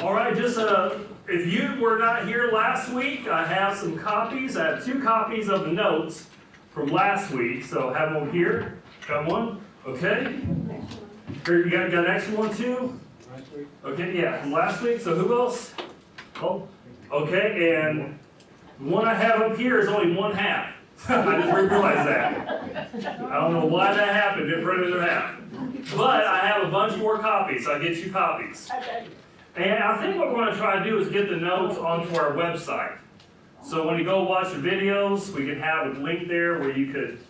All right, just if you were not here last week, I have some copies. I have 2 copies of the notes from last week, so I have them over here. Got one? Okay. Here, you got an extra one too? Last week? Okay, yeah, from last week. So who else? Oh, okay, and the one I have up here is only 1/2. I just realized that. I don't know why that happened, didn't print it in half. But I have a bunch more copies, so I'll get you copies. And I think what we're going to try to do is get the notes onto our website. So when you go watch the videos, we can have a link there where you could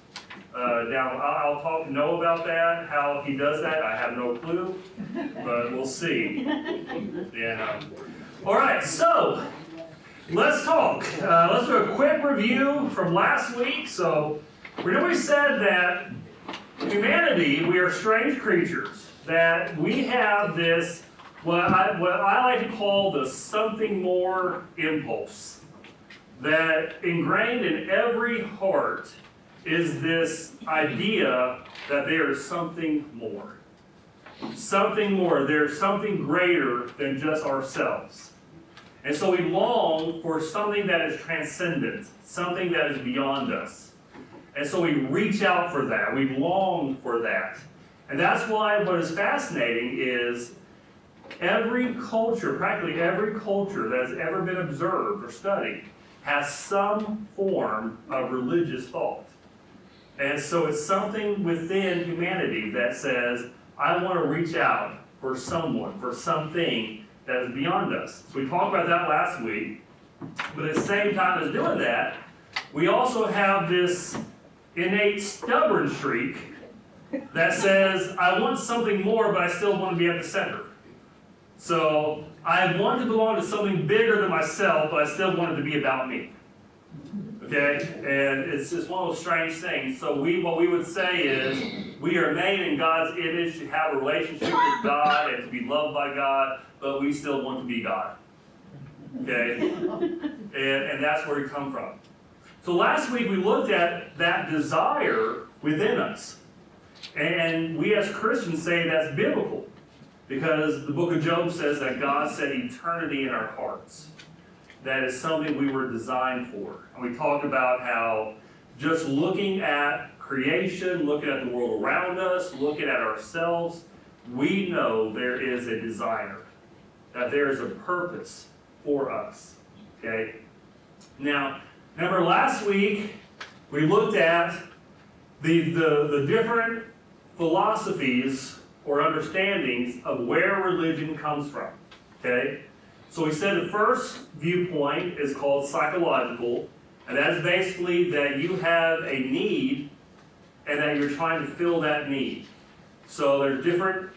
download. I'll talk to Noah about that, how he does that. I have no clue, but we'll see. Yeah. All right, so let's talk. Let's do a quick review from last week. So we said that humanity, we are strange creatures, that we have this, what I like to call the something more impulse, that ingrained in every heart is this idea that there is something more. Something more. There's something greater than just ourselves. And so we long for something that is transcendent, something that is beyond us. And so we reach out for that. We long for that. And that's why what is fascinating is every culture, practically every culture that has ever been observed or studied, has some form of religious thought. And so it's something within humanity that says, I want to reach out for someone, for something that is beyond us. So we talked about that last week. But at the same time as doing that, we also have this innate stubborn streak that says, I want something more, but I still want to be at the center. So I want to belong to something bigger than myself, but I still want it to be about me. Okay? And it's just one of those strange things. So what we would say is, we are made in God's image to have a relationship with God and to be loved by God, but we still want to be God. Okay? And that's where we come from. So last week we looked at that desire within us. And we as Christians say that's biblical. Because the book of Job says that God set eternity in our hearts. That is something we were designed for. And we talked about how just looking at creation, looking at the world around us, looking at ourselves, we know there is a designer. That there is a purpose for us. Okay? Now, remember last week we looked at the different philosophies or understandings of where religion comes from. Okay? So we said the first viewpoint is called psychological, and that is basically that you have a need and that you're trying to fill that need. So there's different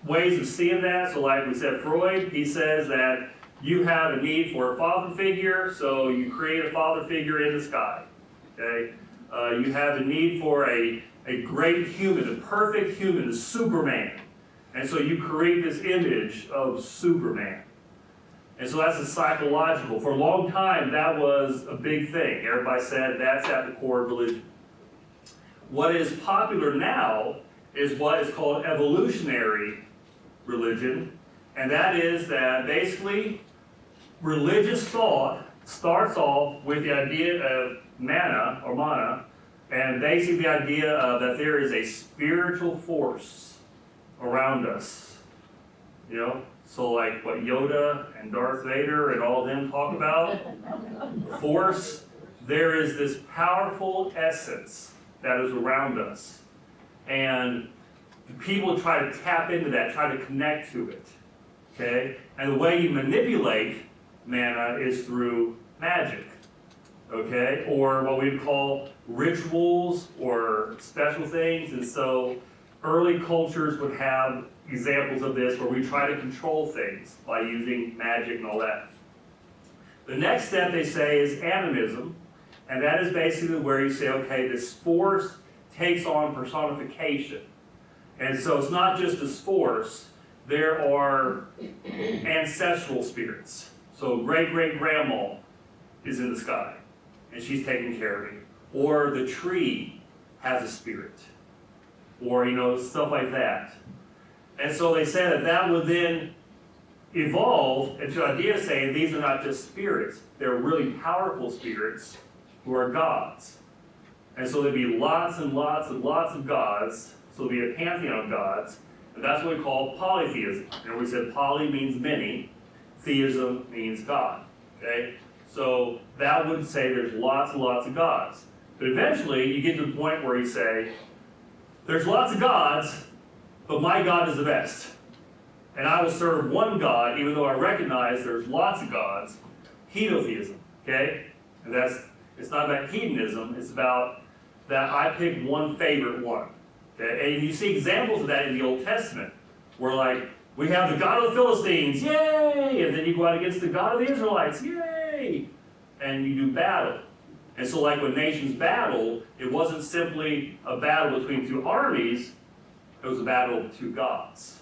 ways of seeing that. So like we said, Freud, he says that you have a need for a father figure, so you create a father figure in the sky. Okay? You have a need for a great human, a perfect human, a Superman. And so you create this image of Superman. And so that's a psychological. For a long time, that was a big thing. Everybody said that's at the core of religion. What is popular now is what is called evolutionary religion. And that is that basically religious thought starts off with the idea of mana, and basically the idea of that there is a spiritual force around us. You know? So like what Yoda and Darth Vader and all of them talk about, force, there is this powerful essence that is around us. And people try to tap into that, try to connect to it. Okay? And the way you manipulate mana is through magic. Okay? Or what we'd call rituals or special things. And so early cultures would have examples of this where we try to control things by using magic and all that. The next step, they say, is animism. And that is basically where you say, okay, this force takes on personification. And so it's not just this force. There are ancestral spirits. So great-great-grandma is in the sky, and she's taking care of you. Or the tree has a spirit. Or, stuff like that. And so they say that would then evolved into the idea of saying these are not just spirits, they're really powerful spirits who are gods. And so there'd be lots and lots and lots of gods, so there'd be a pantheon of gods, and that's what we call polytheism. And we said poly means many, theism means God, okay? So that would say there's lots and lots of gods. But eventually you get to the point where you say, there's lots of gods, but my God is the best. And I will serve one God, even though I recognize there's lots of gods. Henotheism, okay? And it's not about hedonism, it's about that I pick one favorite one. Okay? And you see examples of that in the Old Testament, where like, we have the God of the Philistines, yay! And then you go out against the God of the Israelites, yay! And you do battle. And so like when nations battle, it wasn't simply a battle between two armies, it was a battle of two gods.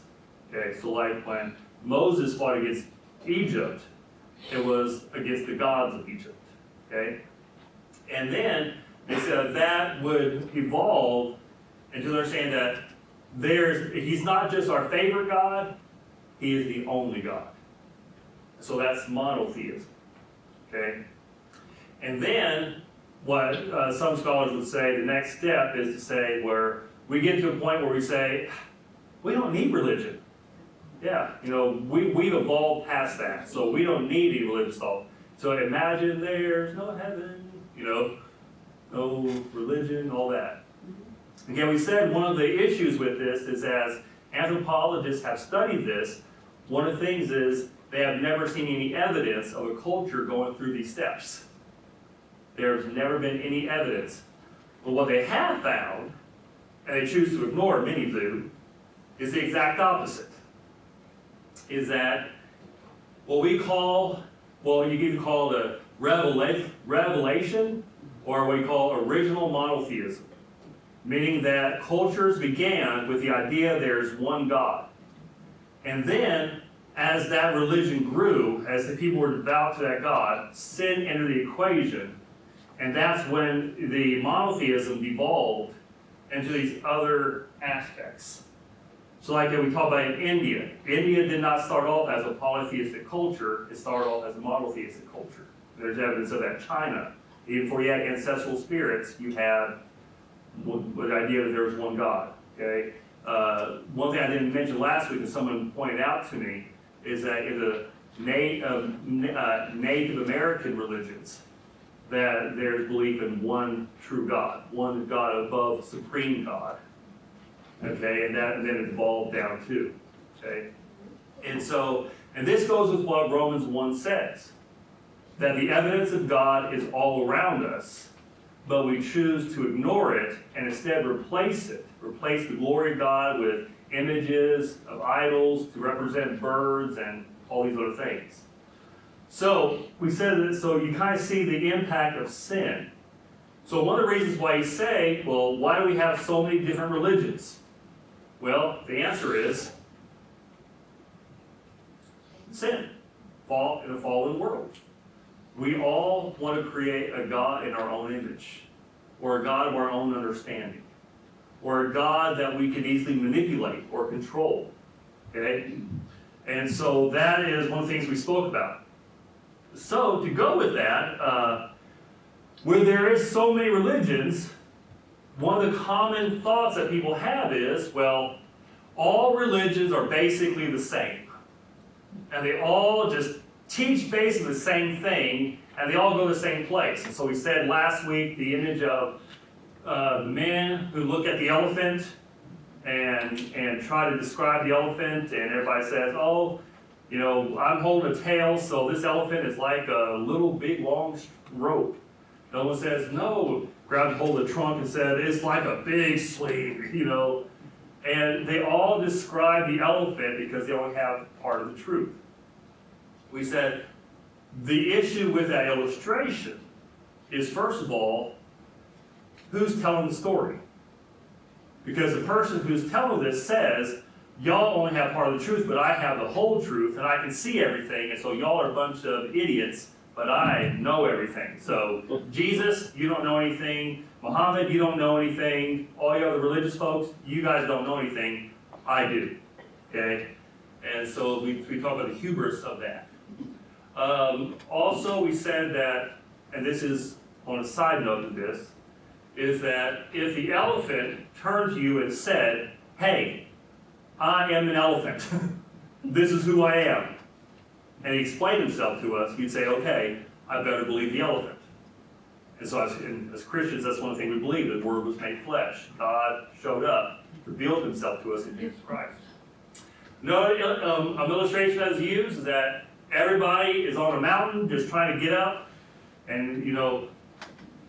Okay, so like when Moses fought against Egypt, it was against the gods of Egypt. Okay? And then they said that would evolve into understanding that he's not just our favorite God, he is the only God. So that's monotheism. Okay? And then what some scholars would say, the next step is to say where we get to a point where we say, we don't need religion. Yeah, we've evolved past that, so we don't need any religious thought. So imagine there's no heaven, no religion, all that. Again, we said one of the issues with this is as anthropologists have studied this, one of the things is they have never seen any evidence of a culture going through these steps. There's never been any evidence. But what they have found, and they choose to ignore it, many do, is the exact opposite. Is that what we call, well, you can call it a revelation, or what we call original monotheism. Meaning that cultures began with the idea there's one God. And then, as that religion grew, as the people were devout to that God, sin entered the equation, and that's when the monotheism devolved into these other aspects. So like we talk about in India. India did not start off as a polytheistic culture, it started off as a monotheistic culture. There's evidence of that. China, even before you had ancestral spirits, you had the idea that there was one God, okay? One thing I didn't mention last week, and someone pointed out to me, is that in the Native American religions, that there's belief in one true God, one God above supreme God. Okay, and then it evolved down too. Okay? And this goes with what Romans 1 says, that the evidence of God is all around us, but we choose to ignore it and instead replace the glory of God with images of idols to represent birds and all these other things. So we said that, so you kind of see the impact of sin. So one of the reasons why you say, well, why do we have so many different religions? Well, the answer is sin, fall in a fallen world. We all want to create a God in our own image, or a God of our own understanding, or a God that we can easily manipulate or control. Okay? And so that is one of the things we spoke about. So to go with that, where there is so many religions, one of the common thoughts that people have is, well, all religions are basically the same. And they all just teach basically the same thing, and they all go to the same place. And so we said last week the image of the men who look at the elephant and try to describe the elephant, and everybody says, oh, I'm holding a tail, so this elephant is like a little big long rope. No one says, no, grabs hold of the trunk and said, it's like a big sling, And they all describe the elephant because they only have part of the truth. We said, the issue with that illustration is, first of all, who's telling the story? Because the person who's telling this says, y'all only have part of the truth, but I have the whole truth, and I can see everything, and so y'all are a bunch of idiots, but I know everything. So, Jesus, you don't know anything. Muhammad, you don't know anything. All you other religious folks, you guys don't know anything. I do. Okay? And so we talk about the hubris of that. Also, we said that, and this is on a side note of this, is that if the elephant turned to you and said, hey, I am an elephant, this is who I am, and he explained himself to us, you'd say, okay, I better believe the elephant. And so as Christians, that's one thing we believe, the Word was made flesh. God showed up, revealed himself to us in Jesus Christ. Another illustration that's used is that everybody is on a mountain just trying to get up, and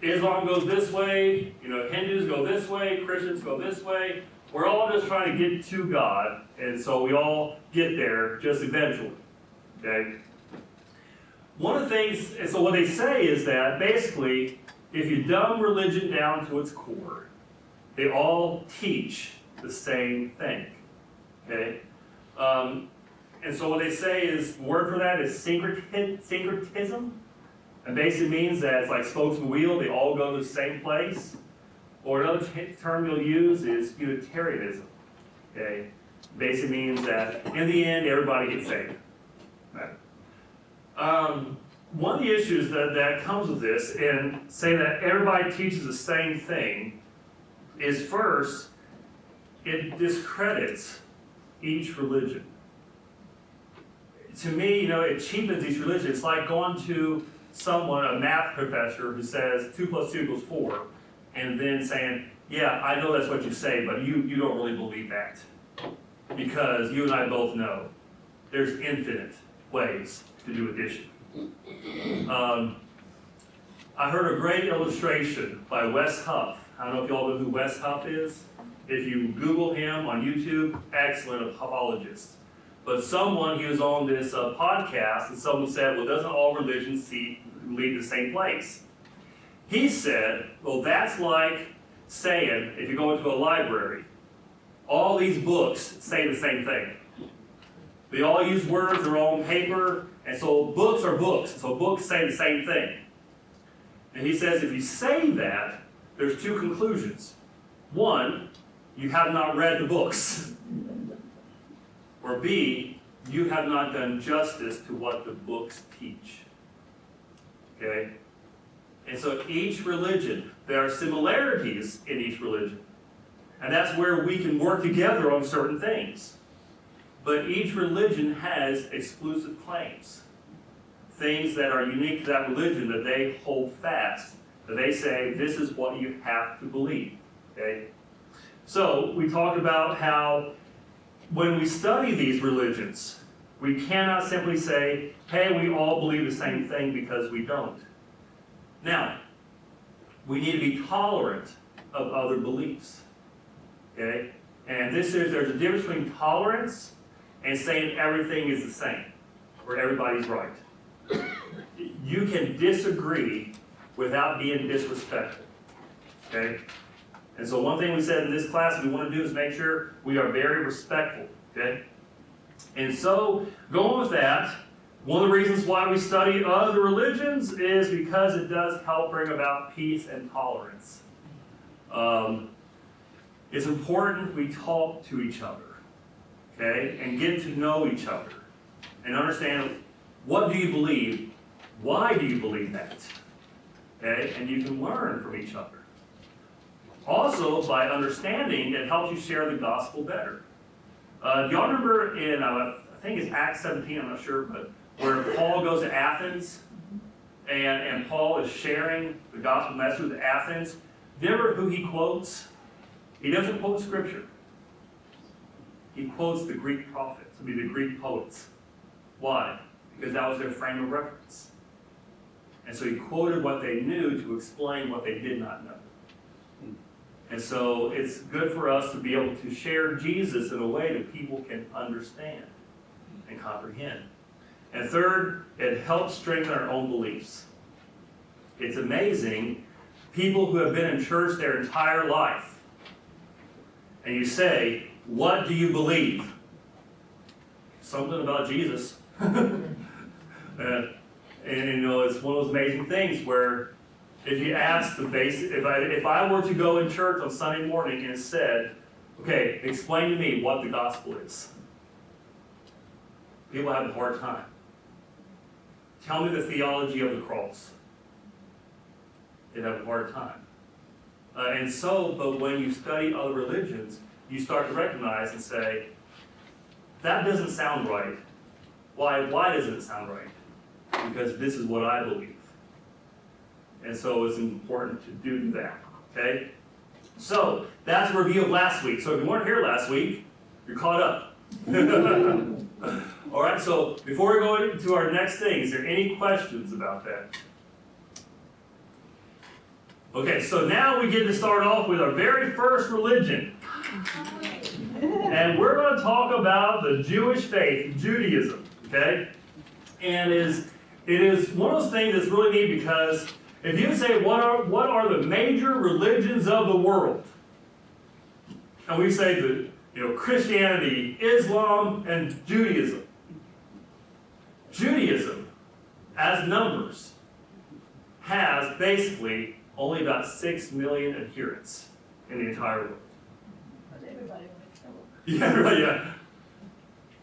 Islam goes this way, Hindus go this way, Christians go this way. We're all just trying to get to God, and so we all get there just eventually, okay? One of the things, and so what they say is that basically, if you dumb religion down to its core, they all teach the same thing, okay? And so what they say is, the word for that is syncretism. And basically means that it's like spokes of a wheel, they all go to the same place. Or another term you'll use is Unitarianism. Okay? Basically means that in the end, everybody gets saved. Right? One of the issues that comes with this, and saying that everybody teaches the same thing, is first, it discredits each religion. To me, it cheapens each religion. It's like going to someone, a math professor, who says 2 + 2 = 4, and then saying, yeah, I know that's what you say, but you don't really believe that. Because you and I both know there's infinite ways to do addition. I heard a great illustration by Wes Huff. I don't know if you all know who Wes Huff is. If you Google him on YouTube, excellent apologist. But he was on this podcast, and someone said, well, doesn't all religions lead to the same place? He said, well, that's like saying, if you go into a library, all these books say the same thing. They all use words, they're all on paper, and so books are books, so books say the same thing. And he says, if you say that, there's 2 conclusions. One, you have not read the books. Or B, you have not done justice to what the books teach. Okay? And so each religion, there are similarities in each religion. And that's where we can work together on certain things. But each religion has exclusive claims. Things that are unique to that religion that they hold fast. That they say, this is what you have to believe. Okay? So, we talked about how when we study these religions, we cannot simply say, hey, we all believe the same thing, because we don't. Now, we need to be tolerant of other beliefs. Okay? And there's a difference between tolerance and saying everything is the same, or everybody's right. You can disagree without being disrespectful. Okay? And so one thing we said in this class we want to do is make sure we are very respectful, okay? And so, going with that, one of the reasons why we study other religions is because it does help bring about peace and tolerance. It's important we talk to each other, okay? And get to know each other. And understand, what do you believe? Why do you believe that? Okay? And you can learn from each other. Also, by understanding, it helps you share the gospel better. Do y'all remember in, I think it's Acts 17, I'm not sure, but where Paul goes to Athens, and Paul is sharing the gospel message with Athens? Do you remember who he quotes? He doesn't quote scripture. He quotes the Greek prophets, the Greek poets. Why? Because that was their frame of reference. And so he quoted what they knew to explain what they did not know. And so it's good for us to be able to share Jesus in a way that people can understand and comprehend. And third, it helps strengthen our own beliefs. It's amazing, people who have been in church their entire life, and you say, what do you believe? Something about Jesus. And it's one of those amazing things where if you ask the basic, if I were to go in church on Sunday morning and said, okay, explain to me what the gospel is. people have a hard time. Tell me the theology of the cross. They have a hard time. But when you study other religions, you start to recognize and say, that doesn't sound right. Why doesn't it sound right? Because this is what I believe. And so it's important to do that, okay? So, that's a review of last week. So if you weren't here last week, you're caught up. All right, so before we go into our next thing, is there any questions about that? Okay, so now we get to start off with our very first religion. And we're going to talk about the Jewish faith, Judaism, okay? And it is one of those things that's really neat because if you say, what are the major religions of the world? And we say that, Christianity, Islam, and Judaism. Judaism, as numbers, has basically only about 6 million adherents in the entire world. Yeah, right, yeah.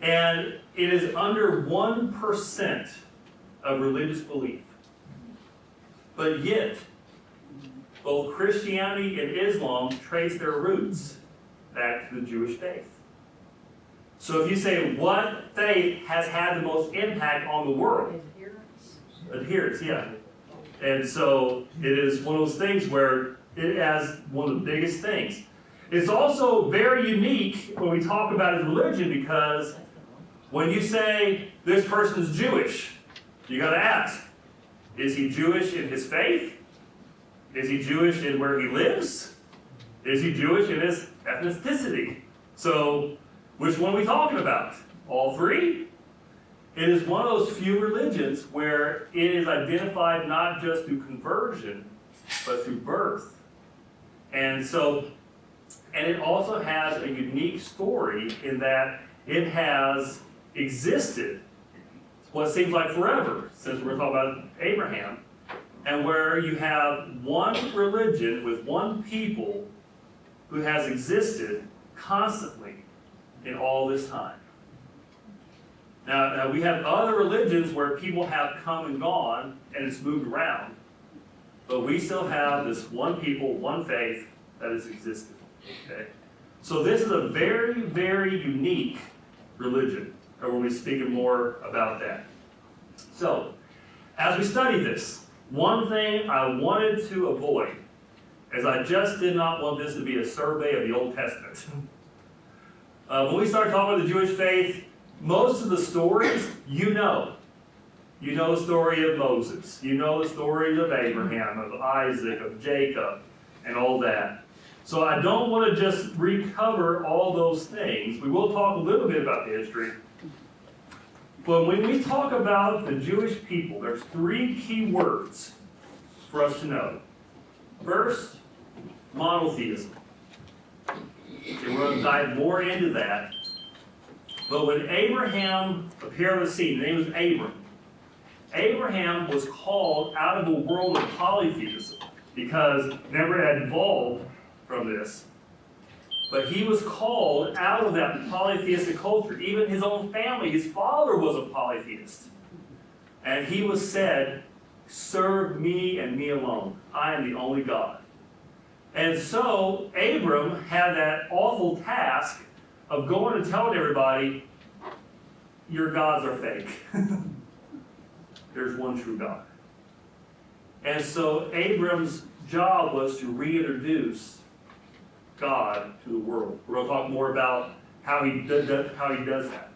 And it is under 1% of religious belief. But yet, both Christianity and Islam trace their roots back to the Jewish faith. So if you say, what faith has had the most impact on the world? Adherence, yeah. And so it is one of those things where it has one of the biggest things. It's also very unique when we talk about his religion because when you say this person is Jewish, you got to ask, is he Jewish in his faith? Is he Jewish in where he lives? Is he Jewish in his ethnicity? So, which one are we talking about? All three? It is one of those few religions where it is identified not just through conversion, but through birth. And it also has a unique story in that it has existed what seems like forever, since we're talking about Abraham, and where you have one religion with one people who has existed constantly in all this time. Now we have other religions where people have come and gone and it's moved around, but we still have this one people, one faith that has existed. Okay? So this is a very, very unique religion, and we'll be speaking more about that. So, as we study this, one thing I wanted to avoid is I just did not want this to be a survey of the Old Testament. When we start talking about the Jewish faith, most of the stories you know. You know the story of Moses. You know the stories of Abraham, of Isaac, of Jacob, and all that. So I don't want to just recover all those things. We will talk a little bit about the history. But when we talk about the Jewish people, there's 3 key words for us to know. First, monotheism. And we're going to dive more into that. But when Abraham appeared on the scene, his name was Abram. Abraham was called out of a world of polytheism because never had evolved from this. But he was called out of that polytheistic culture. Even his own family, his father was a polytheist. And he was said, serve me and me alone. I am the only God. And so Abram had that awful task of going and telling everybody, your gods are fake. There's one true God. And so Abram's job was to reintroduce God to the world. We're going to talk more about how he does that.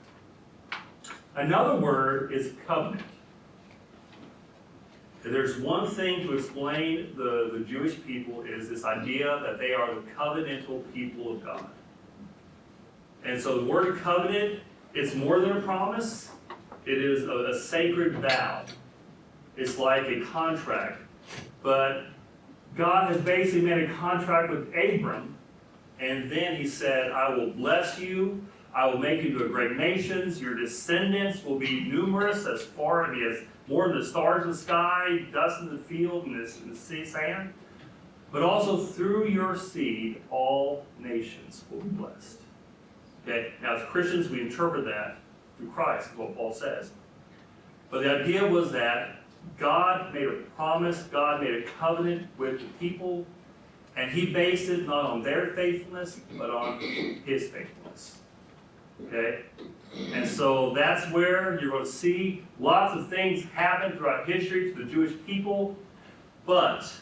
Another word is covenant. If there's one thing to explain the Jewish people is this idea that they are the covenantal people of God. And so the word covenant is more than a promise. It is a sacred vow. It's like a contract. But God has basically made a contract with Abram, and then he said, I will bless you. I will make you into a great nation. Your descendants will be numerous as far as more than the stars in the sky, dust in the field, and the sea sand. But also through your seed, all nations will be blessed. Okay? Now, as Christians, we interpret that through Christ, is what Paul says. But the idea was that God made a promise, God made a covenant with the people, and he based it not on their faithfulness, but on his faithfulness. Okay? And so that's where you're going to see lots of things happen throughout history to the Jewish people, but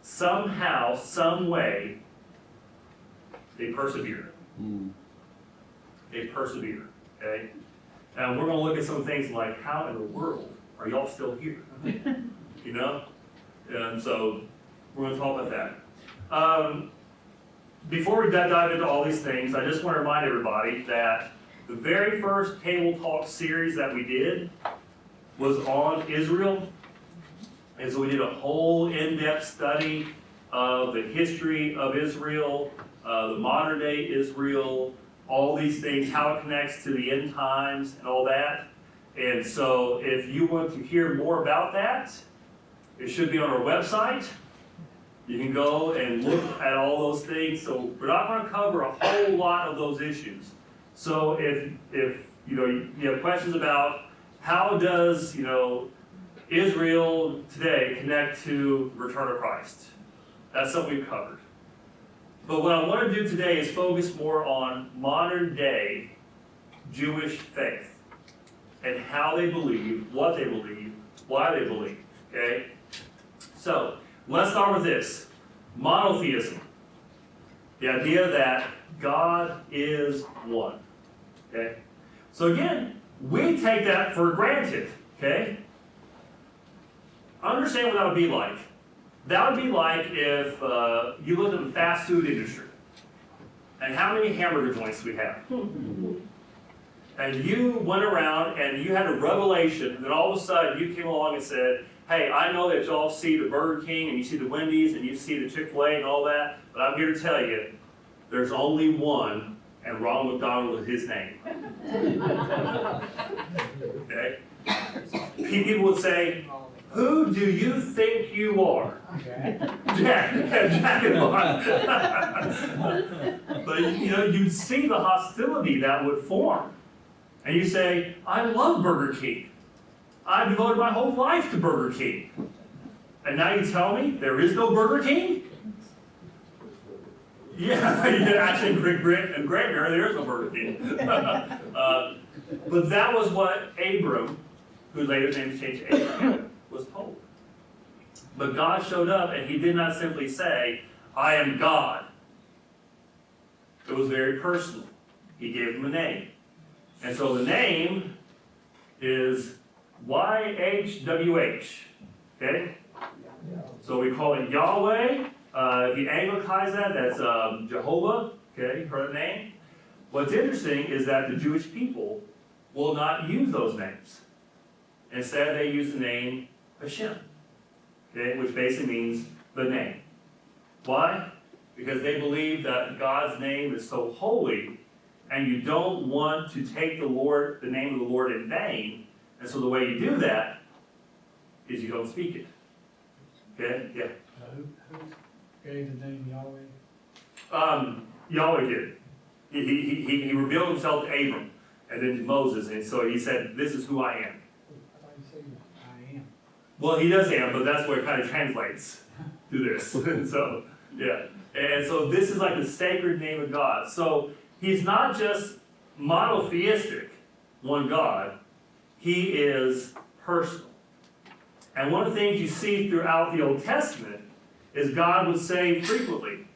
somehow, some way, they persevere. They persevere. Okay? And we're going to look at some things like, how in the world are y'all still here? You know? And so we're going to talk about that. Before we dive into all these things, I just want to remind everybody that the very first Table Talk series that we did was on Israel. And so we did a whole in-depth study of the history of Israel, the modern day Israel, all these things, how it connects to the end times and all that. And so if you want to hear more about that, it should be on our website. You can go and look at all those things. So we're not going to cover a whole lot of those issues. So if you have questions about how does Israel today connect to the return of Christ, that's something we've covered. But what I want to do today is focus more on modern day Jewish faith and how they believe, what they believe, why they believe. Okay? So let's start with this. Monotheism. The idea that God is one. Okay? So again, we take that for granted. Okay? Understand what that would be like. That would be like if you looked at the fast food industry. And how many hamburger joints do we have? And you went around and you had a revelation, and then all of a sudden you came along and said, hey, I know that y'all see the Burger King and you see the Wendy's and you see the Chick-fil-A and all that, but I'm here to tell you, there's only one, and Ronald McDonald is his name. Okay? People would say, who do you think you are? Jack and Mark. But you'd see the hostility that would form. And you say, I love Burger King. I devoted my whole life to Burger King. And now you tell me there is no Burger King? Yeah, actually in Grant there is no Burger King. But that was what Abram, whose later name was changed to Abraham, was told. But God showed up and he did not simply say, I am God. It was very personal. He gave him a name. And so the name is YHWH. Okay? So we call it Yahweh. If you anglicize that, that's Jehovah. Okay, heard the name? What's interesting is that the Jewish people will not use those names. Instead, they use the name Hashem. Okay, which basically means the name. Why? Because they believe that God's name is so holy, and you don't want to take the name of the Lord in vain. And so the way you do that is you don't speak it. Okay? Yeah. Who gave the name Yahweh? Yahweh did. He revealed himself to Abram and then to Moses, and so he said, this is who I am. I thought you said I am. Well, he does am, but that's where it kind of translates to this. So, yeah. And so this is like the sacred name of God. So he's not just monotheistic, one God. He is personal. And one of the things you see throughout the Old Testament is God would say frequently,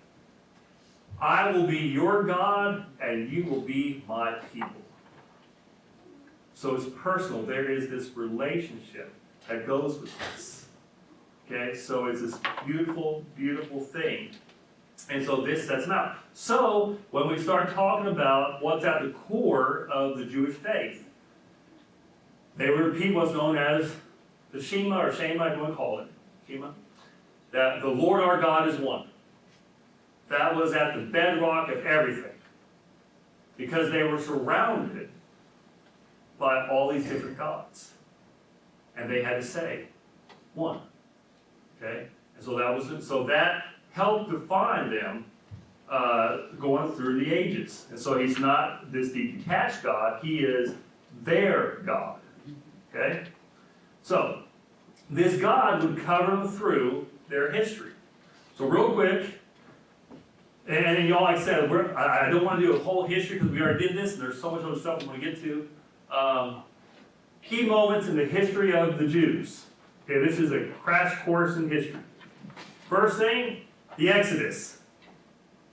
I will be your God and you will be my people. So it's personal. There is this relationship that goes with this. Okay, so it's this beautiful, beautiful thing. And so this sets them out. So when we start talking about what's at the core of the Jewish faith, they would repeat what's known as the Shema, or Shema, if you want to call it, Shema, that the Lord our God is one. That was at the bedrock of everything. Because they were surrounded by all these different gods. And they had to say, one. Okay? And so that helped define them going through the ages. And so he's not this detached God, he is their God. Okay? So, this God would cover them through their history. So real quick, and y'all, like I said, I don't want to do a whole history because we already did this, and there's so much other stuff we want to get to. Key moments in the history of the Jews. Okay, this is a crash course in history. First thing, the Exodus.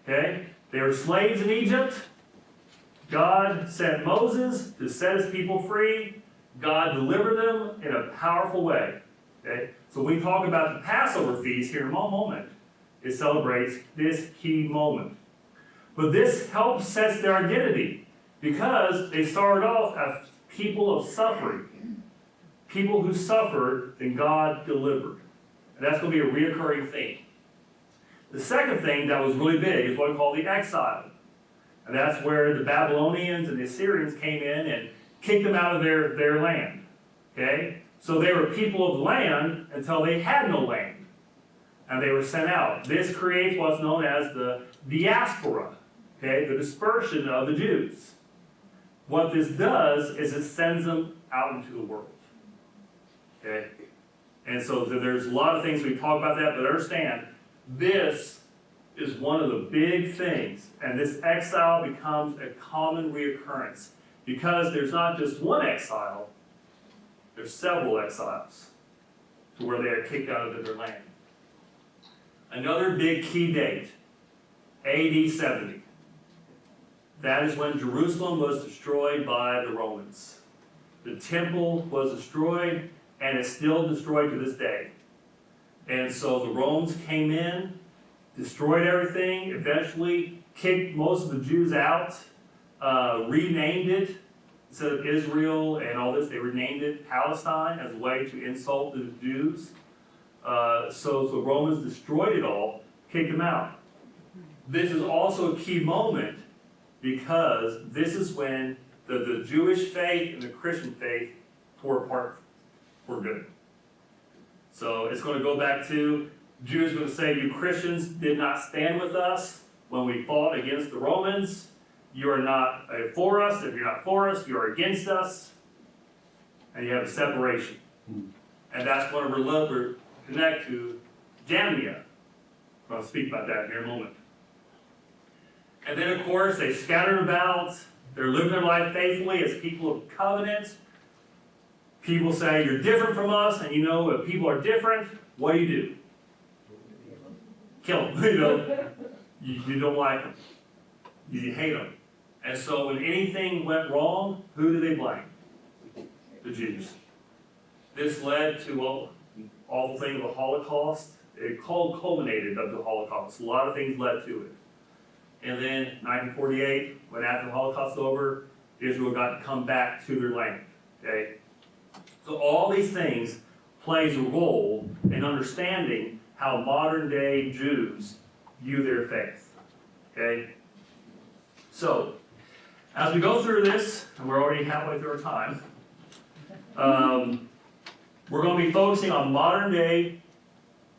Okay, they were slaves in Egypt. God sent Moses to set his people free. God delivered them in a powerful way. Okay, so when we talk about the Passover feast here in a moment, it celebrates this key moment. But this helps set their identity because they started off as people of suffering. People who suffered and God delivered. And that's going to be a reoccurring theme. The second thing that was really big is what we call the exile. And that's where the Babylonians and the Assyrians came in and kicked them out of their land. Okay? So they were people of the land until they had no land. And they were sent out. This creates what's known as the diaspora. Okay? The dispersion of the Jews. What this does is it sends them out into the world. Okay? And so there's a lot of things we talk about that, but understand, this is one of the big things. And this exile becomes a common reoccurrence. Because there's not just one exile, there's several exiles to where they are kicked out of their land. Another big key date, AD 70. That is when Jerusalem was destroyed by the Romans. The temple was destroyed, and it's still destroyed to this day. And so the Romans came in, destroyed everything, eventually kicked most of the Jews out, renamed it, instead of Israel and all this, they renamed it Palestine as a way to insult the Jews. So the Romans destroyed it all, kicked them out. This is also a key moment because this is when the Jewish faith and the Christian faith tore apart for good. So it's going to go back to, Jews are going to say, you Christians did not stand with us when we fought against the Romans. You are not for us. If you're not for us, you are against us. And you have a separation. And that's going to connect to Jamnia. I'll speak about that here in a moment. And then, of course, they scattered about. They're living their life faithfully as people of covenant. People say, you're different from us, and you know if people are different, what do? Kill them. You don't like them. You hate them. And so when anything went wrong, who do they blame? The Jews. This led to an awful thing of the Holocaust. It culminated of the Holocaust. A lot of things led to it. And then 1948, when after the Holocaust was over, Israel got to come back to their land. Okay? So all these things plays a role in understanding how modern day Jews view their faith. Okay? So, as we go through this, and we're already halfway through our time, we're going to be focusing on modern day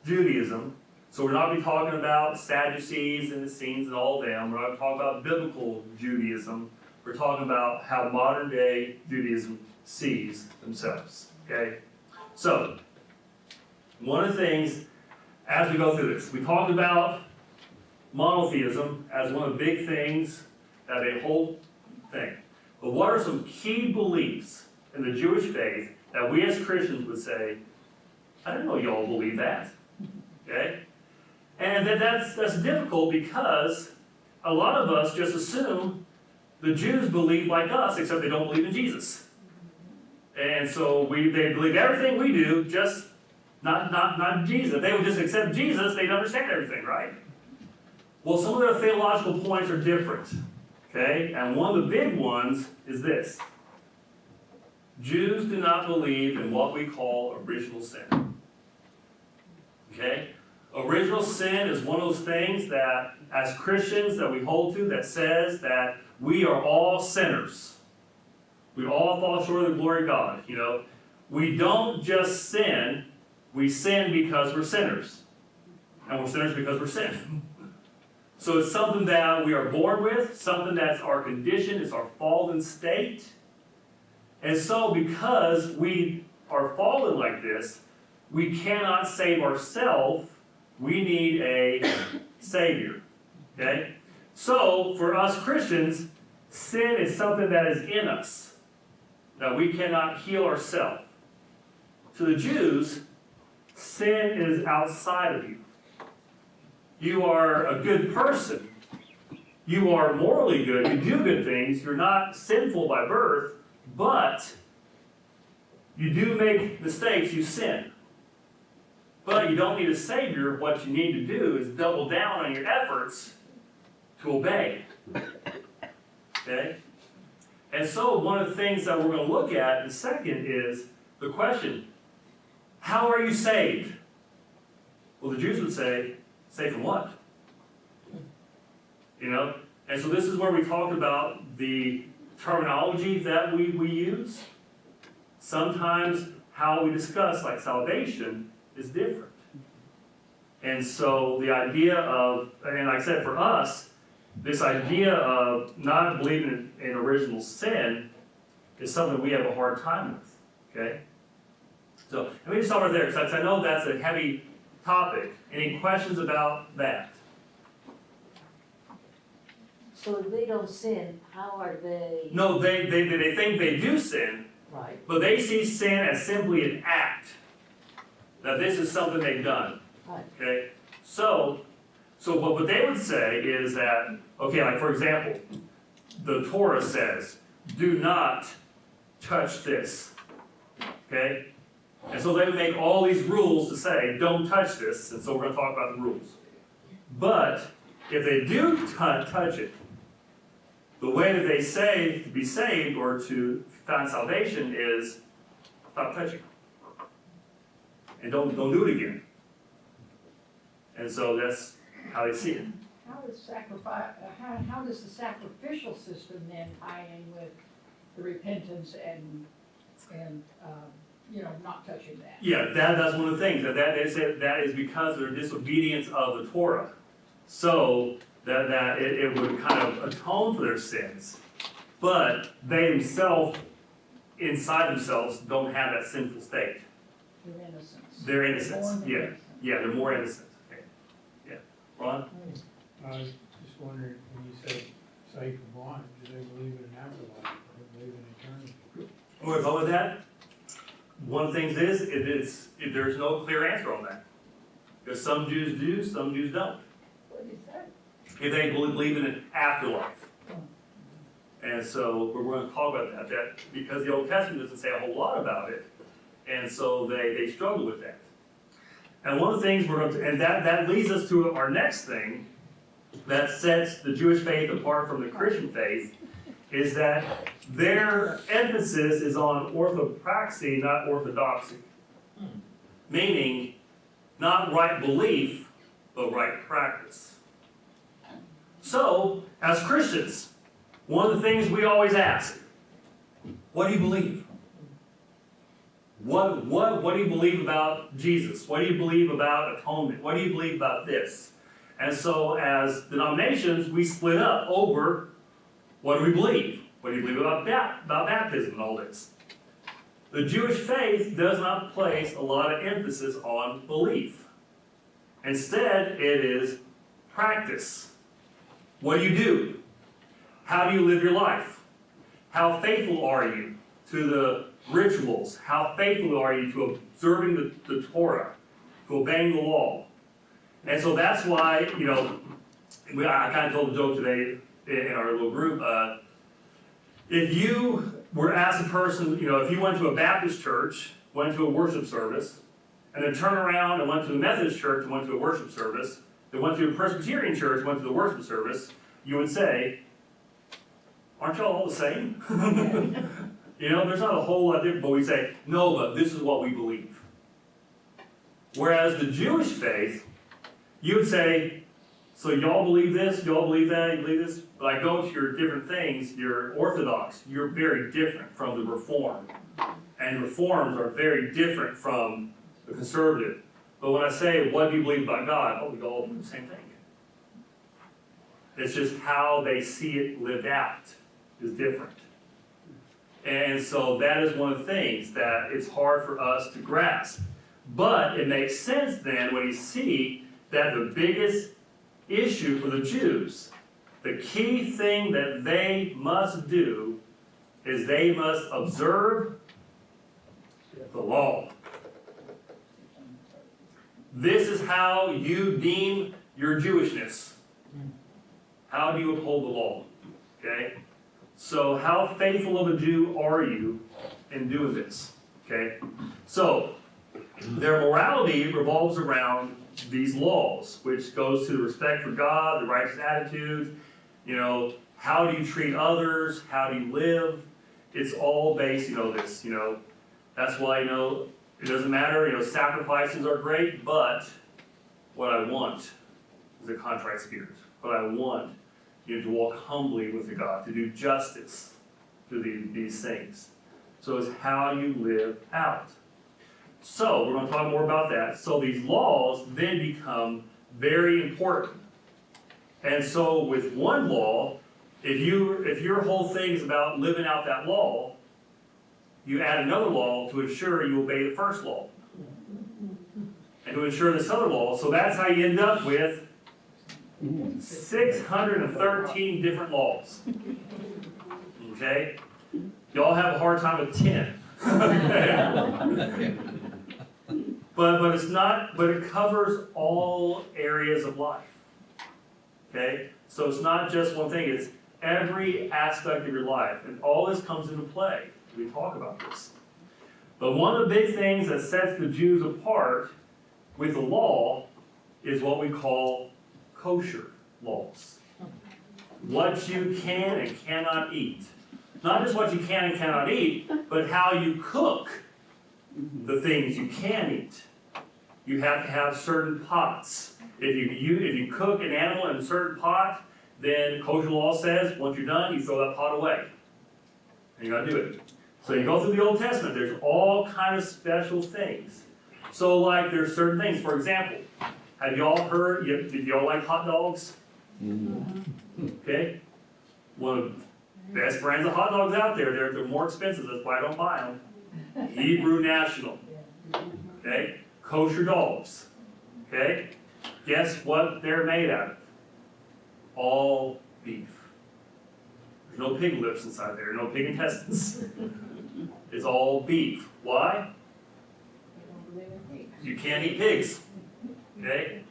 Judaism. So we're not going to be talking about Sadducees and the Essenes and all of them. We're not going to talk about biblical Judaism. We're talking about how modern day Judaism sees themselves. Okay? So, one of the things, as we go through this, we talked about monotheism as one of the big things that a whole thing. But what are some key beliefs in the Jewish faith that we as Christians would say, I didn't know y'all believe that. Okay? And that's difficult because a lot of us just assume the Jews believe like us, except they don't believe in Jesus. And so they believe everything we do, just not Jesus. If they would just accept Jesus, they'd understand everything, right? Well, some of their theological points are different. Okay? And one of the big ones is this. Jews do not believe in what we call original sin. Okay? Original sin is one of those things that, as Christians, that we hold to that says that we are all sinners. We all fall short of the glory of God. We don't just sin, we sin because we're sinners. And we're sinners because we're sin. So it's something that we are born with, something that's our condition, it's our fallen state. And so because we are fallen like this, we cannot save ourselves. We need a Savior. Okay? So, for us Christians, sin is something that is in us, that we cannot heal ourselves. To the Jews, sin is outside of you. You are a good person. You are morally good. You do good things. You're not sinful by birth, but you do make mistakes. You sin. But you don't need a Savior. What you need to do is double down on your efforts to obey. Okay? And so one of the things that we're going to look at in a second is the question, how are you saved? Well, the Jews would say, saved from what? You know? And so this is where we talked about the terminology that we use. Sometimes how we discuss, like salvation, is different. And so the idea of, and like I said, for us, this idea of not believing in original sin is something we have a hard time with. Okay? So let me just stop right there, because I know that's a heavy topic. Any questions about that? So if they don't sin, how are they? No, they think they do sin, Right. but they see sin as simply an act. Now this is something they've done. Right. Okay? So what they would say is that, okay, like for example, the Torah says, do not touch this. Okay? And so they would make all these rules to say, don't touch this, and so we're going to talk about the rules. But if they do touch it, the way that they say to be saved or to find salvation is stop touching. And don't do it again. And so that's how they see it. How does how does the sacrificial system then tie in with the repentance and not touching that? Yeah, that's one of the things. That is because of their disobedience of the Torah. So that it would kind of atone for their sins. But they themselves, inside themselves, don't have that sinful state. Their innocence. They're innocent. Born Yeah. innocent. Yeah, they're more innocent. Okay. Yeah. Ron? I was just wondering, when you said saved from what, do they believe in an afterlife, or do they believe in eternity? We're going to go with that. One of the things is, there's no clear answer on that. Because some Jews do, some Jews don't. What is that? If they believe in an afterlife. And so we're going to talk about that because the Old Testament doesn't say a whole lot about it. And so they struggle with that. And one of the things we're going to, and that leads us to our next thing that sets the Jewish faith apart from the Christian faith, is that their emphasis is on orthopraxy, not orthodoxy. Meaning, not right belief, but right practice. So, as Christians, one of the things we always ask, what do you believe? What do you believe about Jesus? What do you believe about atonement? What do you believe about this? And so as denominations, we split up over what do we believe? What do you believe about baptism and all this? The Jewish faith does not place a lot of emphasis on belief. Instead, it is practice. What do you do? How do you live your life? How faithful are you to the rituals? How faithful are you to observing the Torah, to obeying the law? And so that's why, I kind of told a joke today in our little group. If you were asked a person, if you went to a Baptist church, went to a worship service, and then turned around and went to a Methodist church and went to a worship service, then went to a Presbyterian church and went to the worship service, you would say, aren't y'all all the same? There's not a whole lot different, but we say, no, but this is what we believe. Whereas the Jewish faith, you would say, so y'all believe this, y'all believe that, you believe this? But I go to your different things, you're Orthodox, you're very different from the Reformed. And Reforms are very different from the Conservative. But when I say, what do you believe about God? We all do the same thing. It's just how they see it lived out is different. And so that is one of the things that it's hard for us to grasp. But it makes sense then when you see that the biggest issue for the Jews, the key thing that they must do is they must observe the law. This is how you deem your Jewishness. How do you uphold the law? Okay? So how faithful of a Jew are you in doing this? Okay? So their morality revolves around these laws, which goes to the respect for God, the righteous attitudes, how do you treat others, how do you live? It's all based, this, that's why, it doesn't matter, sacrifices are great, but what I want is a contrite spirit. What I want, to walk humbly with the God, to do justice to these things. So it's how you live out. So we're going to talk more about that. So these laws then become very important. And so with one law, if your whole thing is about living out that law, you add another law to ensure you obey the first law. And to ensure this other law. So that's how you end up with 613 different laws. Okay? Y'all have a hard time with 10. But it's not, but it covers all areas of life. Okay? So it's not just one thing, it's every aspect of your life. And all this comes into play when we talk about this. But one of the big things that sets the Jews apart with the law is what we call kosher laws. What you can and cannot eat. Not just what you can and cannot eat, but how you cook the things you can eat. You have to have certain pots. If you cook an animal in a certain pot, then kosher law says, once you're done, you throw that pot away. And you gotta do it. So you go through the Old Testament, there's all kind of special things. So like there's certain things, for example, have y'all heard, did y'all like hot dogs? Okay? One of the best brands of hot dogs out there, they're more expensive, that's why I don't buy them. Hebrew National. Okay? Kosher dogs. Okay? Guess what they're made out of? All beef. There's no pig lips inside there, no pig intestines. It's all beef. Why? You can't eat pigs. Okay?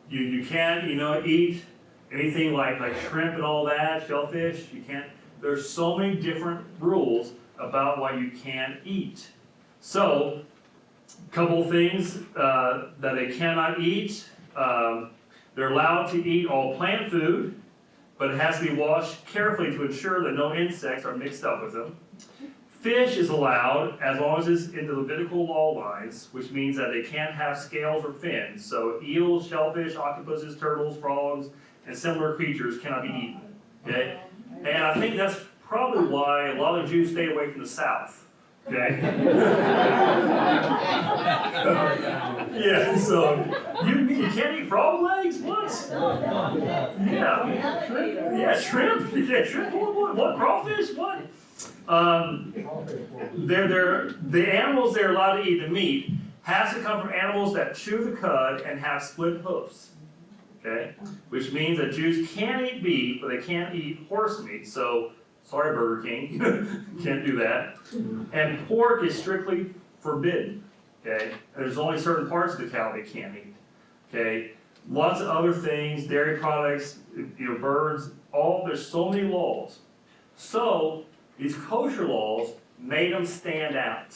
You can't, eat anything like shrimp and all that, shellfish. You can't. There's so many different rules about what you can eat. So, a couple things that they cannot eat. They're allowed to eat all plant food, but it has to be washed carefully to ensure that no insects are mixed up with them. Fish is allowed as long as it's in the Levitical law lines, which means that they can't have scales or fins. So eels, shellfish, octopuses, turtles, frogs, and similar creatures cannot be eaten. Okay? And I think that's probably why a lot of Jews stay away from the South. Okay? Yeah, so you can't eat frog legs? What? Yeah. Yeah, shrimp. Yeah, shrimp. What? Crawfish? What? The animals they're allowed to eat the meat has to come from animals that chew the cud and have split hoofs. Okay? Which means that Jews can eat beef, but they can't eat horse meat. So, sorry Burger King, can't do that. And pork is strictly forbidden. Okay? And there's only certain parts of the cow they can't eat. Okay? Lots of other things, dairy products, birds, there's so many laws. So, these kosher laws made them stand out.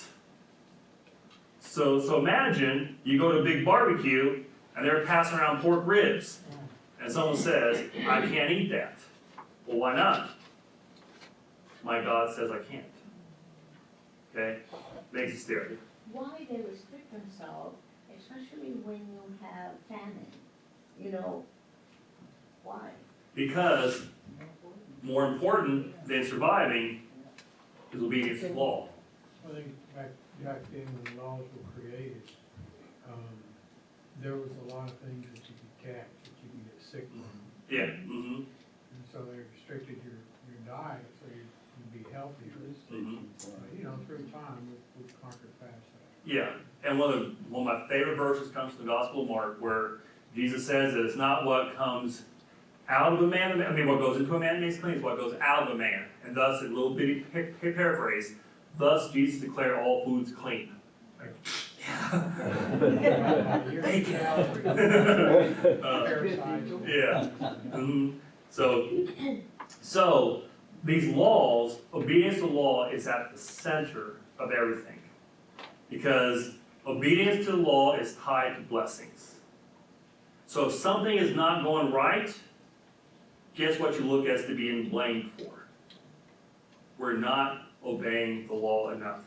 So imagine you go to a big barbecue and they're passing around pork ribs. And someone says, I can't eat that. Well, why not? My God says I can't. Okay? Makes you stare. Why they restrict themselves, especially when you have famine? Why? Because more important than surviving is obedience to law. I think back then when laws were created, there was a lot of things that you could catch, that you could get sick from. Yeah. Mm-hmm. And so they restricted your diet so you'd be healthier. Mm-hmm. every time we've conquered past that. Yeah, and one of my favorite verses comes from the Gospel of Mark, where Jesus says that it's not what comes out of a man, what goes into a man makes clean, it's what goes out of a man. And thus, a little bitty paraphrase, thus Jesus declared all foods clean. Like, thank you. Yeah. Mhm. So these laws, obedience to law is at the center of everything. Because obedience to the law is tied to blessings. So if something is not going right, guess what you look as to being blamed for? We're not obeying the law enough.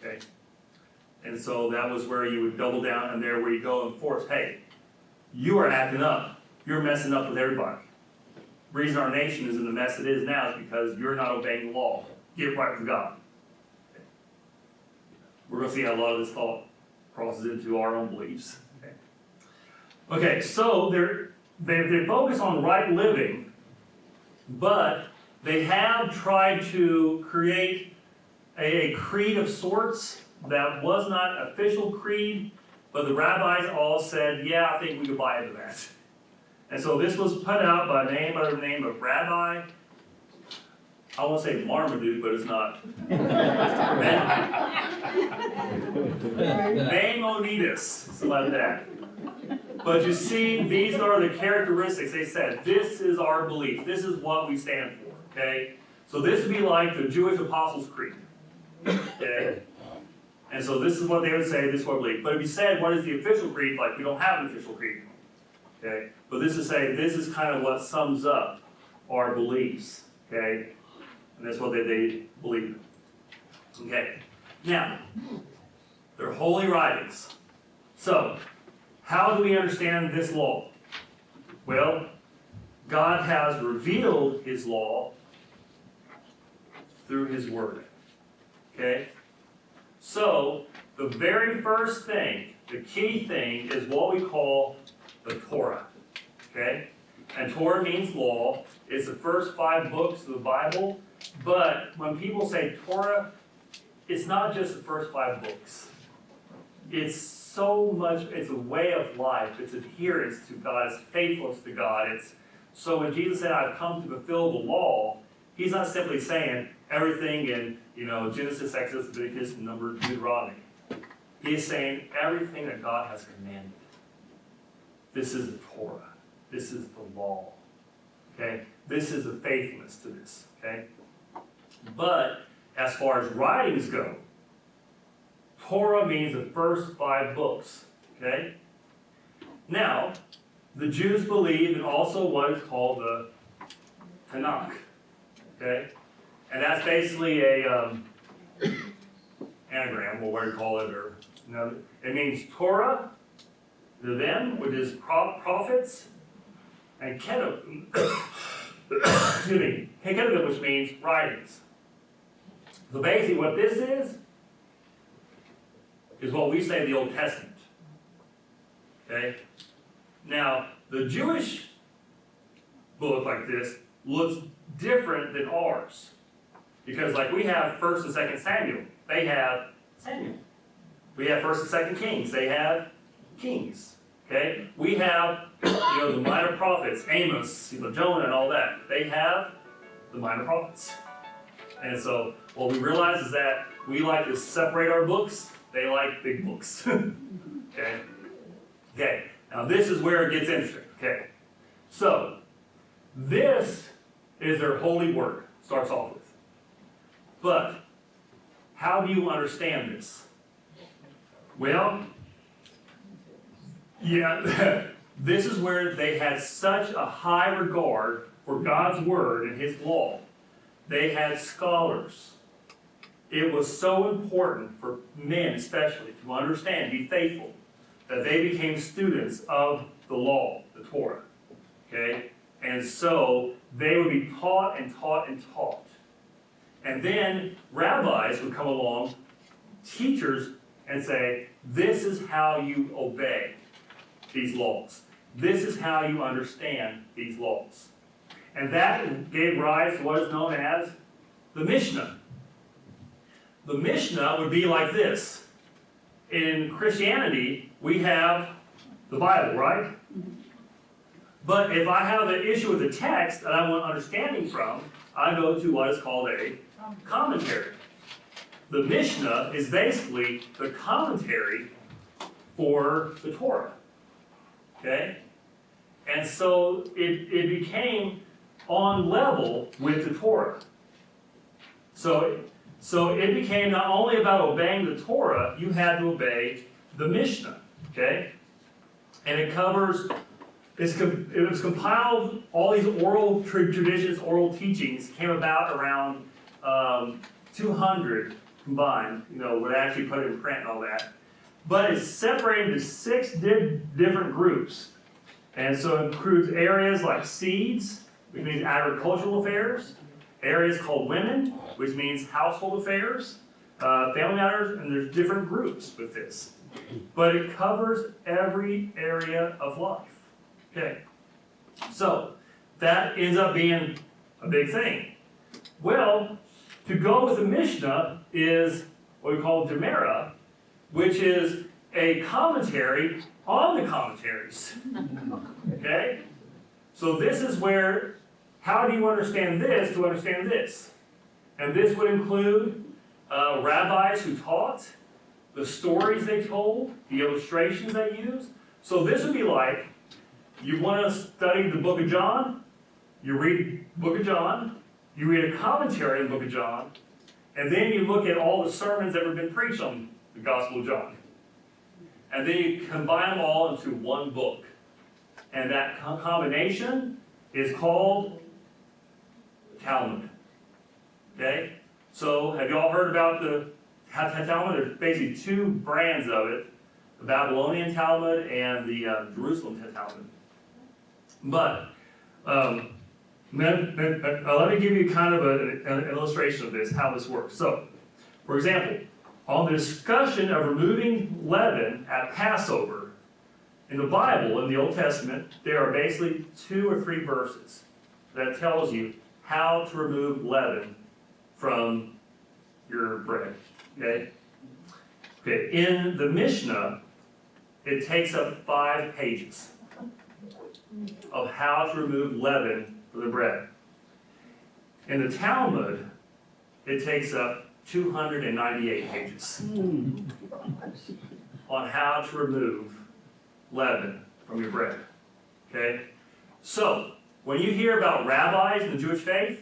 Okay? And so that was where you would double down, and there where you go and force, hey, you are acting up. You're messing up with everybody. The reason our nation is in the mess it is now is because you're not obeying the law. Get right with God. Okay. We're going to see how a lot of this thought crosses into our own beliefs. Okay, so they focus on right living, but they have tried to create a creed of sorts that was not an official creed, but the rabbis all said, yeah, I think we could buy into that. And so this was put out by the name of Rabbi, I won't say Marmaduke, but it's not. Maimonides, something like that. But you see, these are the characteristics. They said, this is our belief. This is what we stand for, okay? So this would be like the Jewish Apostles' Creed, okay? And so this is what they would say, this is what we believe. But if you said, what is the official creed? Like, we don't have an official creed, okay? But this is saying, this is kind of what sums up our beliefs, okay? And that's what they believe in. Okay. Now, they're holy writings. So, how do we understand this law? Well, God has revealed His law through His Word. Okay? So, the very first thing, the key thing, is what we call the Torah. Okay? And Torah means law. It's the first 5 books of the Bible. But when people say Torah, it's not just the first 5 books. It's so much, it's a way of life. It's adherence to God. It's faithfulness to God. So when Jesus said, I've come to fulfill the law, He's not simply saying everything in Genesis, Exodus, Leviticus, Numbers, Deuteronomy. He is saying everything that God has commanded. This is the Torah. This is the law. Okay? This is the faithfulness to this. Okay? But as far as writings go, Torah means the first 5 books. Okay? Now, the Jews believe in also what is called the Tanakh. Okay? And that's basically a anagram, or what do you call it? It means Torah, to them, which is prophets, and Ketuvim, Ketuvim, which means writings. So basically what this is what we say the Old Testament. Okay? Now, the Jewish book like this looks different than ours. Because like we have 1st and 2nd Samuel, they have Samuel. We have 1st and 2nd Kings, they have Kings. Okay? We have the minor prophets, Amos, Jonah and all that. They have the minor prophets. And so what we realize is that we like to separate our books, they like big books. Okay? Okay. Now this is where it gets interesting. Okay. So this is their holy word, starts off with. But how do you understand this? Well, yeah, this is where they had such a high regard for God's word and His law. They had scholars. It was so important for men especially to understand, be faithful, that they became students of the law, the Torah. Okay? And so they would be taught and taught and taught. And then rabbis would come along, teachers, and say, this is how you obey these laws. This is how you understand these laws. And that gave rise to what is known as the Mishnah. the Mishnah would be like this. In Christianity, we have the Bible, right? But if I have an issue with the text that I want understanding from, I go to what is called a commentary. The Mishnah is basically the commentary for the Torah. Okay? And so it became on level with the Torah. So it became not only about obeying the Torah, you had to obey the Mishnah. Okay? And it covers, it was compiled, all these oral traditions, oral teachings came about around 200 combined, would actually put it in print and all that. But it's separated into 6 different groups. And so it includes areas like seeds, which means agricultural affairs, areas called women, which means household affairs, family matters, and there's different groups with this. But it covers every area of life. Okay. So that ends up being a big thing. Well, to go with the Mishnah is what we call Gemara, which is a commentary on the commentaries. Okay? So this is where, how do you understand this to understand this? And this would include rabbis who taught, the stories they told, the illustrations they used. So this would be like, you want to study the book of John, you read the book of John, you read a commentary on the book of John, and then you look at all the sermons that have been preached on the Gospel of John. And then you combine them all into one book. And that combination is called the Talmud. Okay? So have you all heard about the Talmud? There's basically 2 brands of it, the Babylonian Talmud and the Jerusalem Talmud. But let me give you kind of an illustration of this, how this works. So, for example, on the discussion of removing leaven at Passover, in the Bible, in the Old Testament, there are basically 2 or 3 verses that tells you how to remove leaven from your bread. Okay? Okay, in the Mishnah, it takes up 5 pages of how to remove leaven from the bread. In the Talmud, it takes up 298 pages on how to remove leaven from your bread. Okay? So, when you hear about rabbis in the Jewish faith,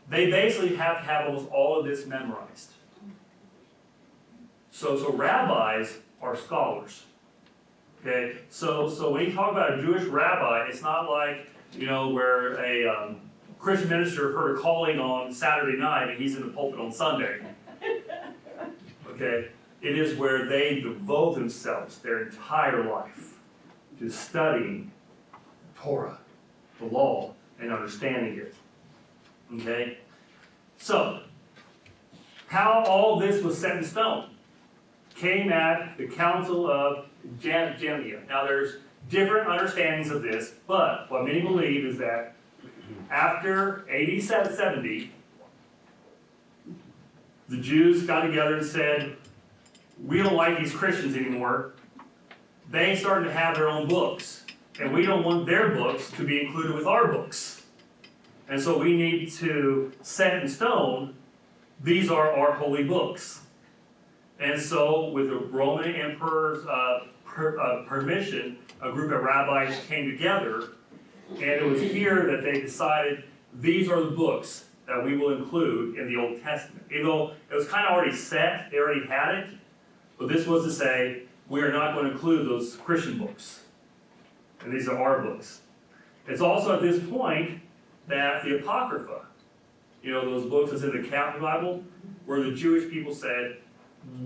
they basically have to have almost all of this memorized. So rabbis are scholars. Okay? So when you talk about a Jewish rabbi, it's not like, where a Christian minister heard a calling on Saturday night and he's in the pulpit on Sunday. Okay? It is where they devote themselves their entire life to studying Torah, the law, and understanding it. Okay? So, how all this was set in stone came at the Council of Jamnia. Now there's different understandings of this, but what many believe is that after AD 70, the Jews got together and said, we don't like these Christians anymore. They started to have their own books, and we don't want their books to be included with our books. And so we need to set in stone, these are our holy books. And so with the Roman emperor's permission, a group of rabbis came together, and it was here that they decided these are the books that we will include in the Old Testament. It was kind of already set, they already had it, but this was to say, we are not going to include those Christian books. And these are our books. It's also at this point that the Apocrypha, those books that's in the Catholic Bible, where the Jewish people said,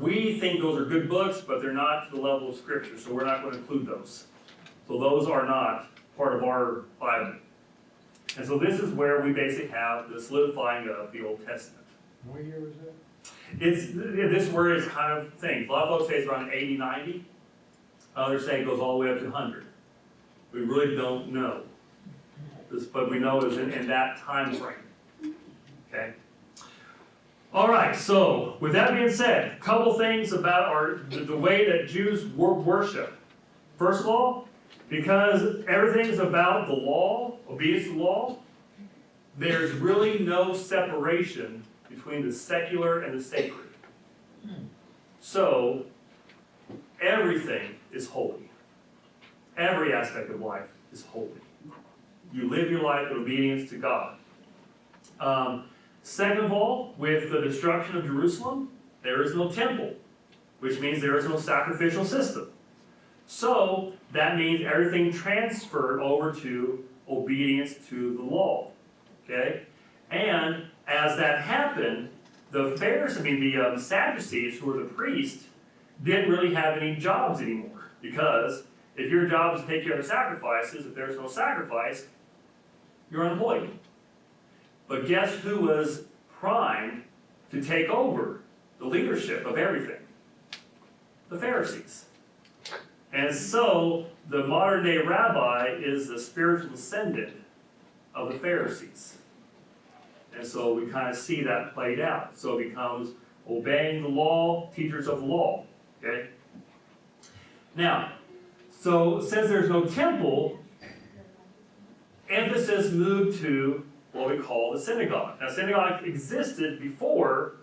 we think those are good books, but they're not to the level of Scripture, so we're not going to include those. So those are not part of our Bible. And so this is where we basically have the solidifying of the Old Testament. What year was that? This word is kind of things. A lot of folks say it's around 80, 90. Others say it goes all the way up to 100. We really don't know. But we know it was in that time frame. Okay? All right, so with that being said, a couple things about the way that Jews worship. First of all, because everything's about the law, obedience to the law, there's really no separation between the secular and the sacred. So, everything is holy. Every aspect of life is holy. You live your life in obedience to God. Second of all, with the destruction of Jerusalem, there is no temple, which means there is no sacrificial system. So, that means everything transferred over to obedience to the law. Okay? And as that happened, the Sadducees, who were the priests, didn't really have any jobs anymore. Because if your job is to take care of the sacrifices, if there's no sacrifice, you're unemployed. But guess who was primed to take over the leadership of everything? The Pharisees. And so, the modern day rabbi is the spiritual descendant of the Pharisees. And so we kind of see that played out. So it becomes obeying the law, teachers of the law. Okay? Now, so since there's no temple, emphasis moved to what we call the synagogue. Now, synagogue existed before,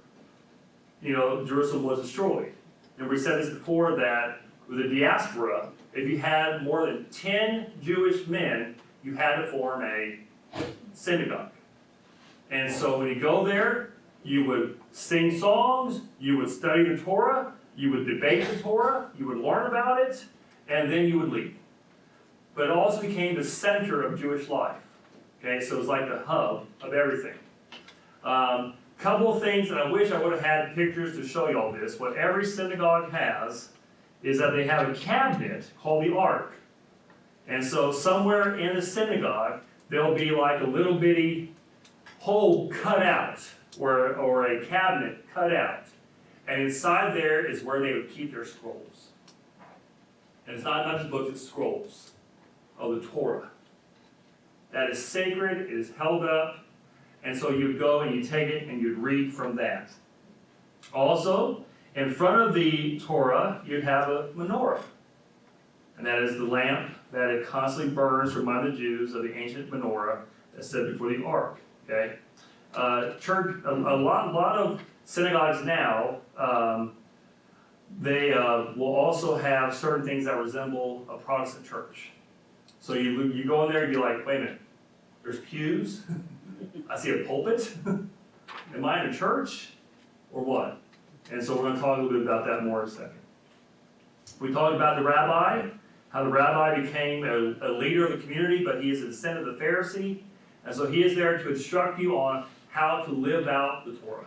Jerusalem was destroyed. And we said this before, that with the diaspora, if you had more than 10 Jewish men, you had to form a synagogue. And so when you go there, you would sing songs, you would study the Torah, you would debate the Torah, you would learn about it, and then you would leave. But it also became the center of Jewish life. Okay, so it was like the hub of everything. Couple of things that I wish I would have had pictures to show you all this. What every synagogue has is that they have a cabinet called the Ark. And so somewhere in the synagogue, there'll be like a little bitty hole cut out, or a cabinet cut out. And inside there is where they would keep their scrolls. And it's not just books, it's scrolls of the Torah. That is sacred, it is held up, and so you would go and you take it and you'd read from that. Also, in front of the Torah, you'd have a menorah. And that is the lamp that it constantly burns to remind the Jews of the ancient menorah that stood before the ark. Okay? Church, a lot of synagogues now, they will also have certain things that resemble a Protestant church. So you go in there and you're like, wait a minute, there's pews, I see a pulpit, am I in a church, or what? And so we're going to talk a little bit about that more in a second. We talked about the rabbi, how the rabbi became a leader of the community, but he is a descendant of the Pharisee, and so he is there to instruct you on how to live out the Torah,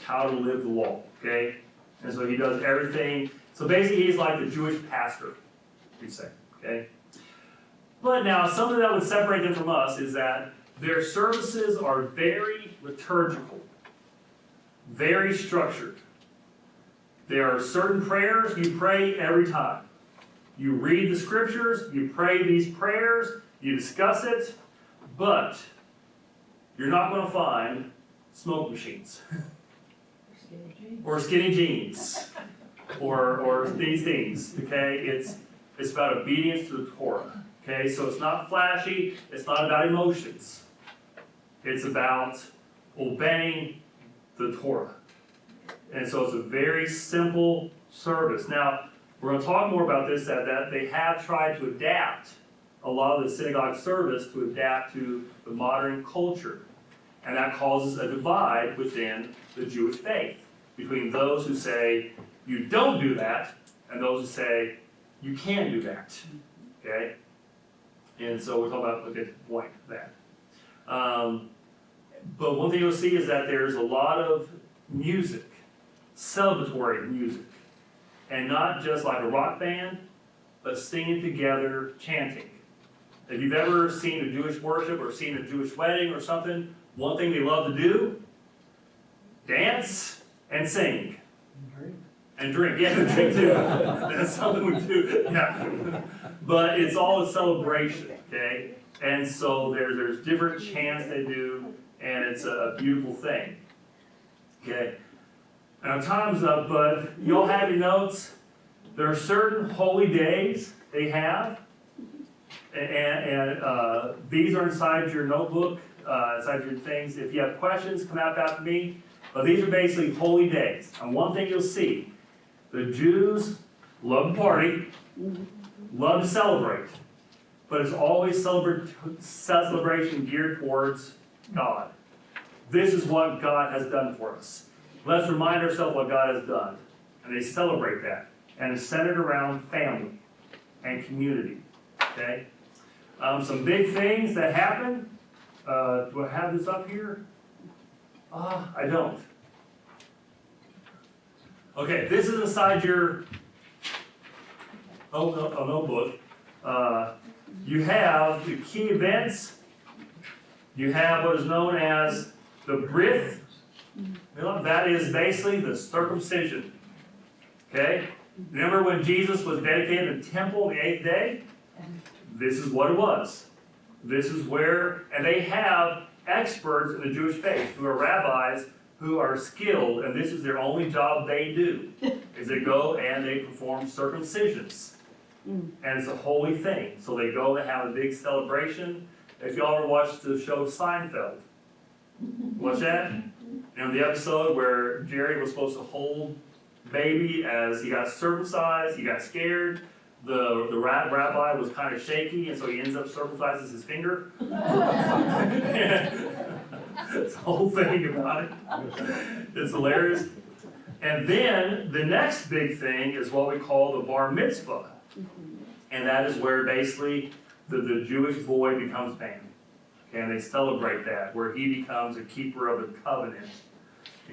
how to live the law, okay? And so he does everything. So basically he's like the Jewish pastor, you'd say, okay? But now, something that would separate them from us is that their services are very liturgical, very structured. There are certain prayers you pray every time. You read the scriptures, you pray these prayers, you discuss it, but you're not going to find smoke machines. Or skinny jeans. Or these things, okay? It's about obedience to the Torah. Okay, so it's not flashy, it's not about emotions. It's about obeying the Torah. And so it's a very simple service. Now, we're going to talk more about this, that they have tried to adapt a lot of the synagogue service to adapt to the modern culture. And that causes a divide within the Jewish faith, between those who say, you don't do that, and those who say, you can do that. Okay? And so we're talking about a good point that. But one thing you'll see is that there's a lot of music, celebratory music, and not just like a rock band, but singing together, chanting. If you've ever seen a Jewish worship or seen a Jewish wedding or something, one thing they love to do, dance and sing. And drink, yeah, drink too. That's something we do, yeah. But it's all a celebration, okay? And so there's different chants they do, and it's a beautiful thing. Okay, now time's up, but you all have your notes. There are certain holy days they have, and these are inside your notebook, inside your things. If you have questions, come out after me. But these are basically holy days. And one thing you'll see, the Jews love to party, love to celebrate, but it's always celebration geared towards God. This is what God has done for us. Let's remind ourselves what God has done. And they celebrate that. And it's centered around family and community. Okay? Some big things that happen. Do I have this up here? I don't. Okay, this is inside your notebook. You have the key events. You have what is known as the Brit. That is basically the circumcision. Okay? Remember when Jesus was dedicated in the temple the 8th day? This is what it was. This is where, and they have experts in the Jewish faith who are rabbis who are skilled, and this is their only job they do, is they go and they perform circumcisions. And it's a holy thing. So they go, they have a big celebration. If you all ever watched the show Seinfeld, watch that? And the episode where Jerry was supposed to hold baby as he got circumcised, he got scared. The rabbi was kind of shaky, and so he ends up circumcises his finger. It's the whole thing about it. It's hilarious. And then the next big thing is what we call the bar mitzvah. And that is where basically the Jewish boy becomes man. Okay, and they celebrate that, where he becomes a keeper of the covenant.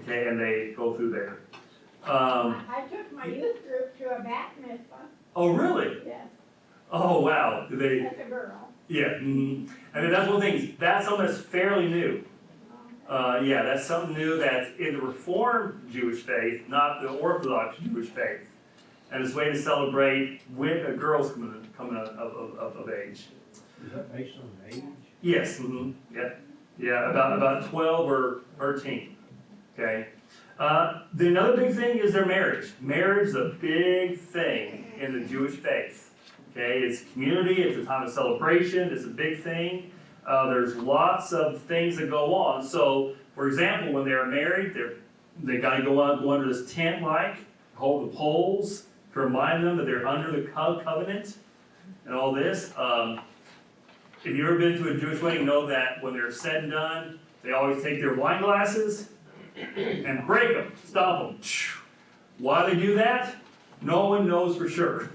Okay, and they go through there. I took my youth group to a bat mitzvah. Oh, really? Yes, Oh, wow. Do they? as a girl. Yeah. And then that's one of the things. That's something that's fairly new. Yeah, that's something new that's in the Reformed Jewish faith, not the Orthodox Jewish faith. And it's a way to celebrate with girls coming of age. Is that based on age? Yes. Yeah. About 12 or 13. Okay. The another big thing is their marriage. Marriage is a big thing in the Jewish faith. Okay, it's community. It's a time of celebration. It's a big thing. There's lots of things that go on. So, for example, when they're married, they got to go under this tent, hold the poles to remind them that they're under the covenant and all this. If you've ever been to a Jewish wedding, you know that when they're said and done, they always take their wine glasses and break them, stomp them. Why they do that? No one knows for sure.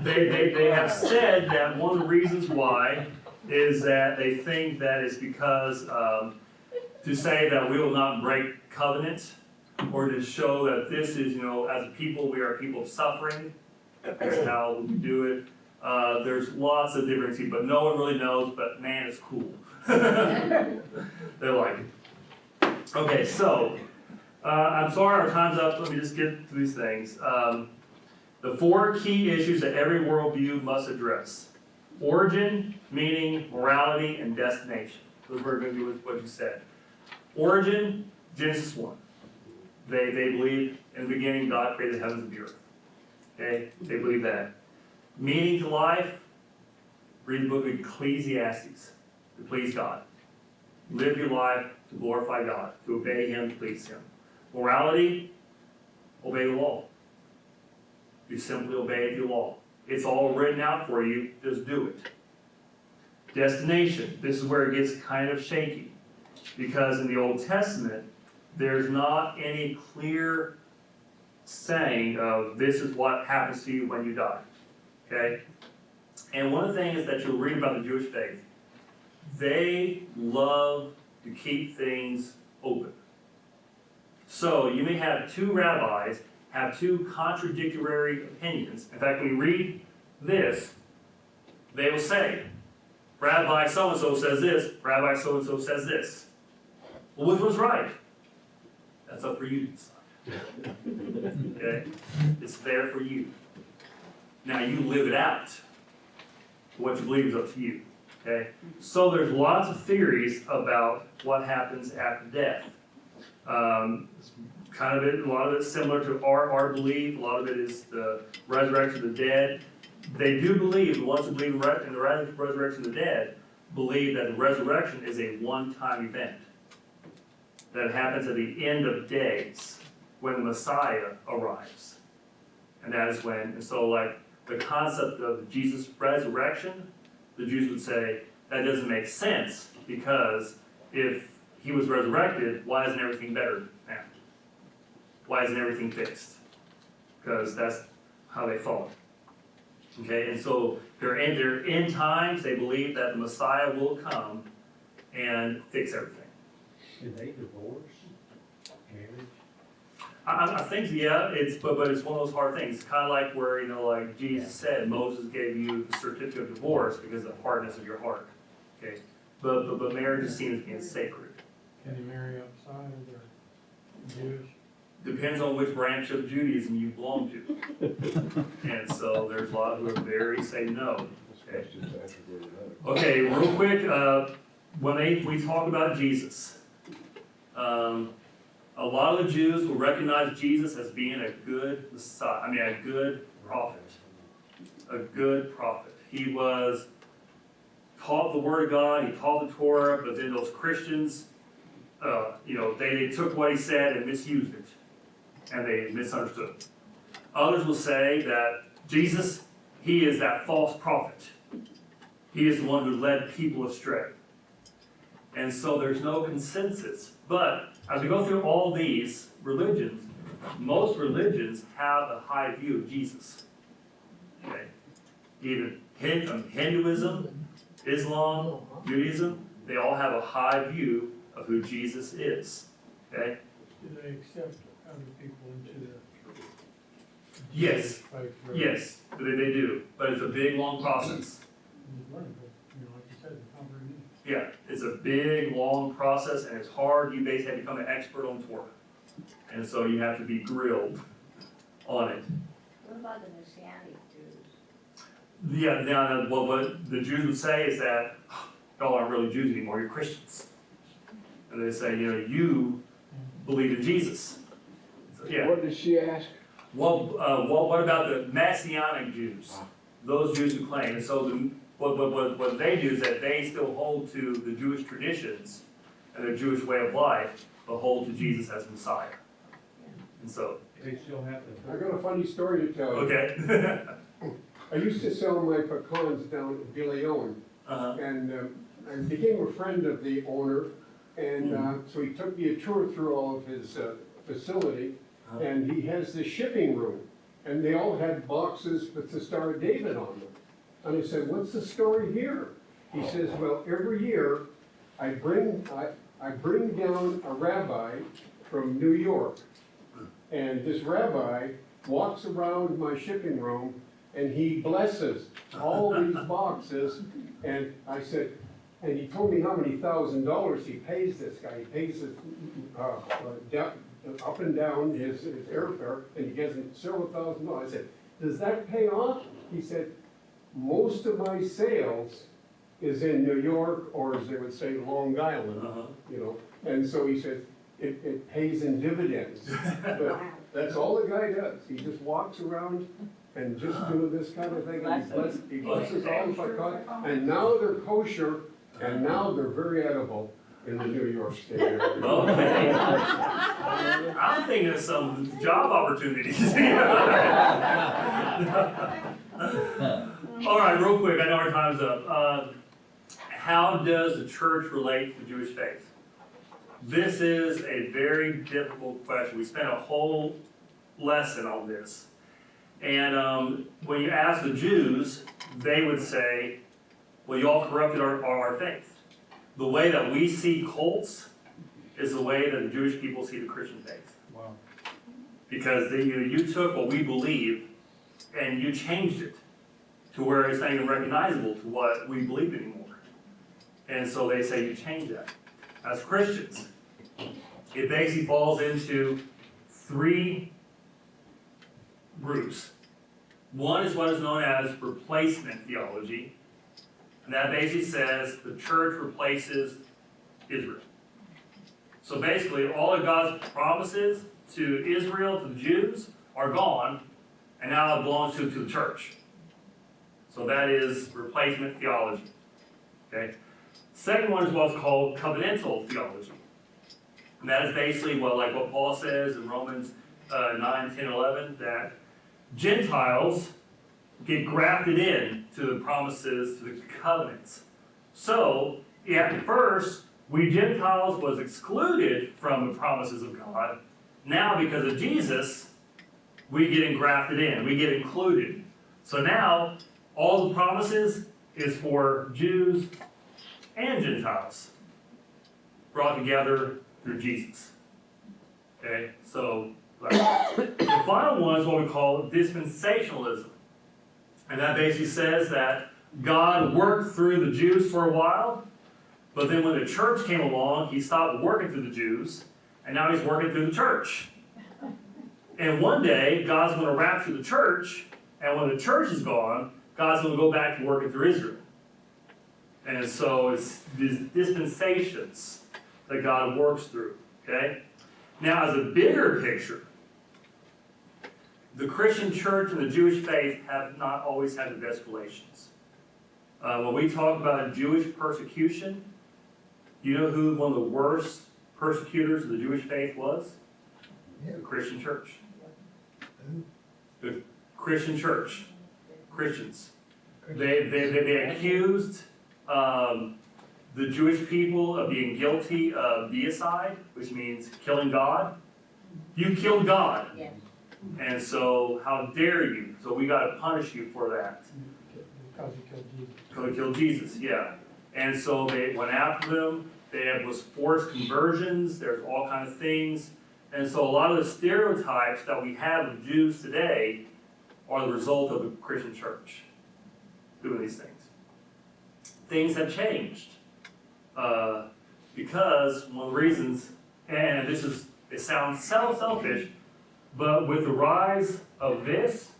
They have said that one of the reasons why is that they think that it's because to say that we will not break covenant, or to show that this is, as a people, we are a people of suffering. That's how we do it. There's lots of different things, but no one really knows, but man, it's cool. They like it. Okay, so, I'm sorry our time's up. Let me just get through these things. The 4 key issues that every worldview must address. Origin, meaning, morality, and destination. Those we're going to do with what you said. Origin, Genesis 1. They believe in the beginning God created the heavens and the earth. Okay? They believe that. Meaning to life, read the book of Ecclesiastes. To please God. Live your life to glorify God. To obey Him, to please Him. Morality, obey the law. You simply obey the law. It's all written out for you, just do it. Destination, this is where it gets kind of shaky. Because in the Old Testament, there's not any clear saying of this is what happens to you when you die. Okay? And one of the things that you'll read about the Jewish faith, they love to keep things open. So you may have 2 rabbis have 2 contradictory opinions. In fact, when you read this, they will say, Rabbi so-and-so says this, Rabbi so-and-so says this. Well, which one's right? That's up for you to decide. Okay? It's there for you. Now you live it out. What you believe is up to you. Okay, so there's lots of theories about what happens after death. Kind of it, a lot of it's similar to our belief. A lot of it is the resurrection of the dead. They do believe, the ones who believe in the resurrection of the dead, believe that the resurrection is a one-time event that happens at the end of days when the Messiah arrives. And that is when, and so like the concept of Jesus' resurrection, the Jews would say, that doesn't make sense, because if he was resurrected, why isn't everything better now? Why isn't everything fixed? Because that's how they thought. Okay, and so they're in times, they believe that the Messiah will come and fix everything. Did they divorce? Marriage? I think, yeah, but it's one of those hard things. It's kind of like where, like Jesus said, Moses gave you the certificate of divorce because of the hardness of your heart. Okay, but marriage is seen as being sacred. Can you marry outside of their Jewish? Depends on which branch of Judaism you belong to. And so there's a lot who are say no. Okay, real quick, when we talk about Jesus, a lot of the Jews will recognize Jesus as being a good Messiah, a good prophet. A good prophet. He was taught the Word of God, he taught the Torah, but then those Christians, they took what he said and misused it. And they misunderstood. Others will say that Jesus, he is that false prophet. He is the one who led people astray. And so there's no consensus. But as we go through all these religions, most religions have a high view of Jesus. Okay? Even Hinduism, Islam, Judaism, they all have a high view of who Jesus is. Okay? Do they accept other people into the? Yes, faith? yes, they do. But it's a big, long process. Like you said, the congregation. Yeah, it's a big, long process, and it's hard. You basically have to become an expert on Torah. And so you have to be grilled on it. What about the Messianic Jews? Yeah, now, what the Jews would say is that, y'all aren't really Jews anymore, you're Christians. And they say, you believe in Jesus. So, yeah. What did she ask? What about the Messianic Jews? Those Jews who claim. And so what they do is that they still hold to the Jewish traditions and their Jewish way of life, but hold to Jesus as Messiah. And so. They still have I got a funny story to tell you. Okay. I used to sell my pecans down at De Leon, and I became a friend of the owner, and so he took me a tour through all of his facility, and he has this shipping room, and they all had boxes with the Star of David on them. And I said, "What's the story here?" He says, "Well, every year I bring down a rabbi from New York, and this rabbi walks around my shipping room and he blesses all these boxes." And I said, and he told me how many $1,000s he pays this guy. He pays his, up and down his airfare, and he gives him several $1,000s. I said, "Does that pay off?" He said, "Most of my sales is in New York, or as they would say, Long Island, And so he said, it pays in dividends." But that's all the guy does. He just walks around and just doing this kind of thing. And he blesses all the pecans. And now they're kosher, and now they're very edible in the New York State area. Okay. I'm thinking of some job opportunities. All right, real quick, I know our time's up. How does the church relate to the Jewish faith? This is a very difficult question. We spent a whole lesson on this. And when you ask the Jews, they would say, well, you all corrupted our faith. The way that we see cults is the way that the Jewish people see the Christian faith. Wow. Because you took what we believe and you changed it to where it's not even recognizable to what we believe anymore. And so they say you change that. As Christians, it basically falls into three groups. One is what is known as replacement theology. And that basically says the church replaces Israel. So basically, all of God's promises to Israel, to the Jews, are gone, and now it belongs to the church. So that is replacement theology. Okay? Second one is what's called covenantal theology. And that is basically what Paul says in Romans 9, 10, 11, that Gentiles get grafted in to the promises, to the covenants. So, at first, we Gentiles was excluded from the promises of God. Now, because of Jesus, we get engrafted in, we get included. So now, all the promises is for Jews and Gentiles, brought together through Jesus. Okay, so the final one is what we call dispensationalism. And that basically says that God worked through the Jews for a while, but then when the church came along, he stopped working through the Jews, and now he's working through the church. And one day, God's going to rapture the church, and when the church is gone, God's going to go back to working through Israel. And so it's these dispensations that God works through, okay? Now, as a bigger picture, the Christian church and the Jewish faith have not always had the best relations. When we talk about Jewish persecution, you know who one of the worst persecutors of the Jewish faith was? The Christian church. The Christian church. Christians. They accused the Jewish people of being guilty of deicide, which means killing God. You killed God. Yeah. And so, how dare you? So we got to punish you for that. Because he killed Jesus. Because he killed Jesus, yeah. And so they went after them. There was forced conversions. There's all kinds of things. And so a lot of the stereotypes that we have of Jews today are the result of the Christian church doing these things. Things have changed. Because one of the reasons, and it sounds selfish, but with the rise of this,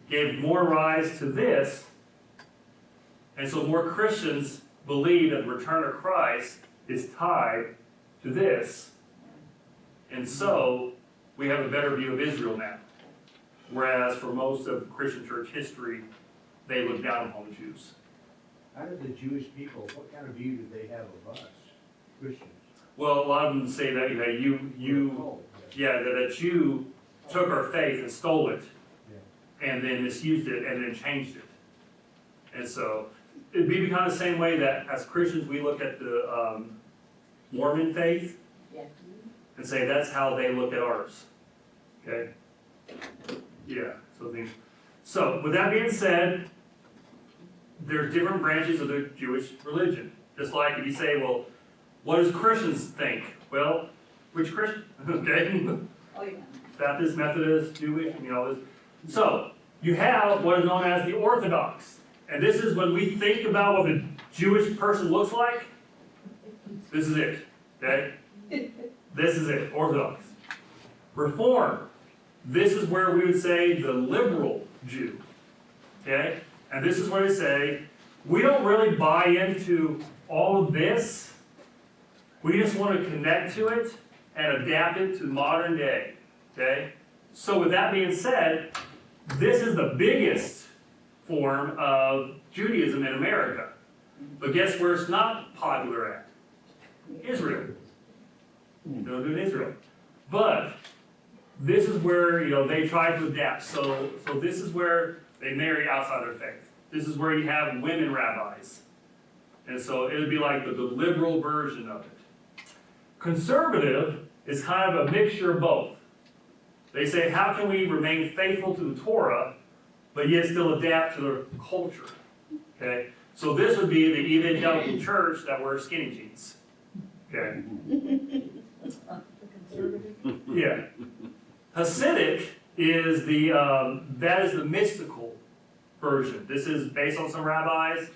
gave more rise to this, and so more Christians believe that the return of Christ is tied to this, and so we have a better view of Israel now. Whereas for most of Christian church history, they look down upon the Jews. How did the Jewish people, what kind of view did they have of us, Christians? Well, a lot of them say that you that you took our faith and stole it, and then misused it, and then changed it. And so it'd be kind of the same way that as Christians we look at the Mormon faith Yeah. and say that's how they look at ours. Okay? Yeah. So with that being said, there's different branches of the Jewish religion. Just like if you say, well, what does Christians think? Well, which Christian? Okay? Oh, yeah. Baptist, Methodist, Jewish, all this. So, you have what is known as the Orthodox. And this is when we think about what a Jewish person looks like. This is it. Okay? This is it. Orthodox. Reform. This is where we would say the liberal Jew. Okay? And this is where they say, we don't really buy into all of this. We just want to connect to it and adapt it to modern day. Okay? So with that being said, this is the biggest form of Judaism in America. But guess where it's not popular at? Israel. They don't do it in Israel. But this is where they try to adapt. So this is where they marry outside their faith. This is where you have women rabbis. And so it would be like the liberal version of it. Conservative is kind of a mixture of both. They say, how can we remain faithful to the Torah, but yet still adapt to the culture? Okay? So this would be the evangelical church that wears skinny jeans. Okay? Yeah. Hasidic is that is the mystical version. This is based on some rabbis,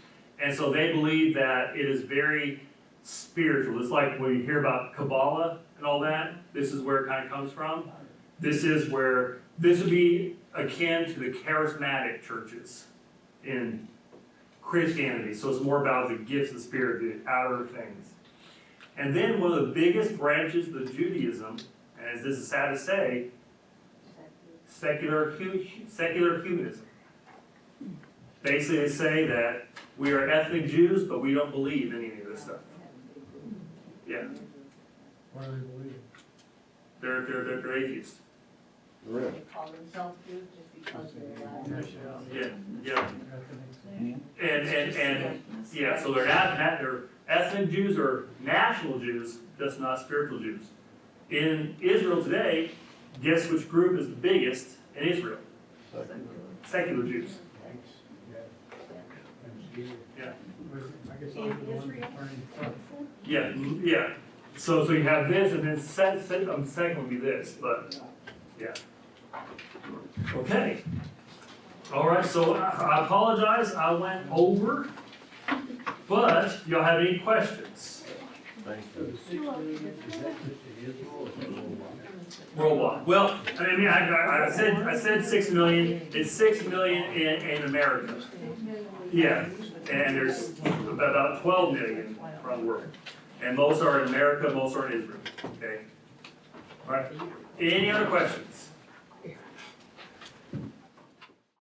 and so they believe that it is very spiritual. It's like when you hear about Kabbalah and all that, this is where it kind of comes from. This would be akin to the charismatic churches in Christianity. So it's more about the gifts of the Spirit, the outer things. And then one of the biggest branches of Judaism, as this is sad to say, secular humanism. Basically, they say that we are ethnic Jews, but we don't believe in any of this stuff. Yeah, What do they believe? they're atheists. They call themselves Jews just because they're allowed. Yeah. And yeah, so they're they're ethnic Jews or national Jews, just not spiritual Jews. In Israel today, guess which group is the biggest in Israel? Secular Jews. Yeah. I guess I'm the one turning front. Yeah. So you have this, and then second would be this, but yeah. Okay. All right. So I apologize. I went over, but y'all have any questions? So the 6 million, is that just in Israel or is that worldwide? Worldwide. Well, I mean, I said 6 million. It's 6 million in America. Yeah, and there's about 12 million around the world. And most are in America, most are in Israel. Okay? All right. Any other questions?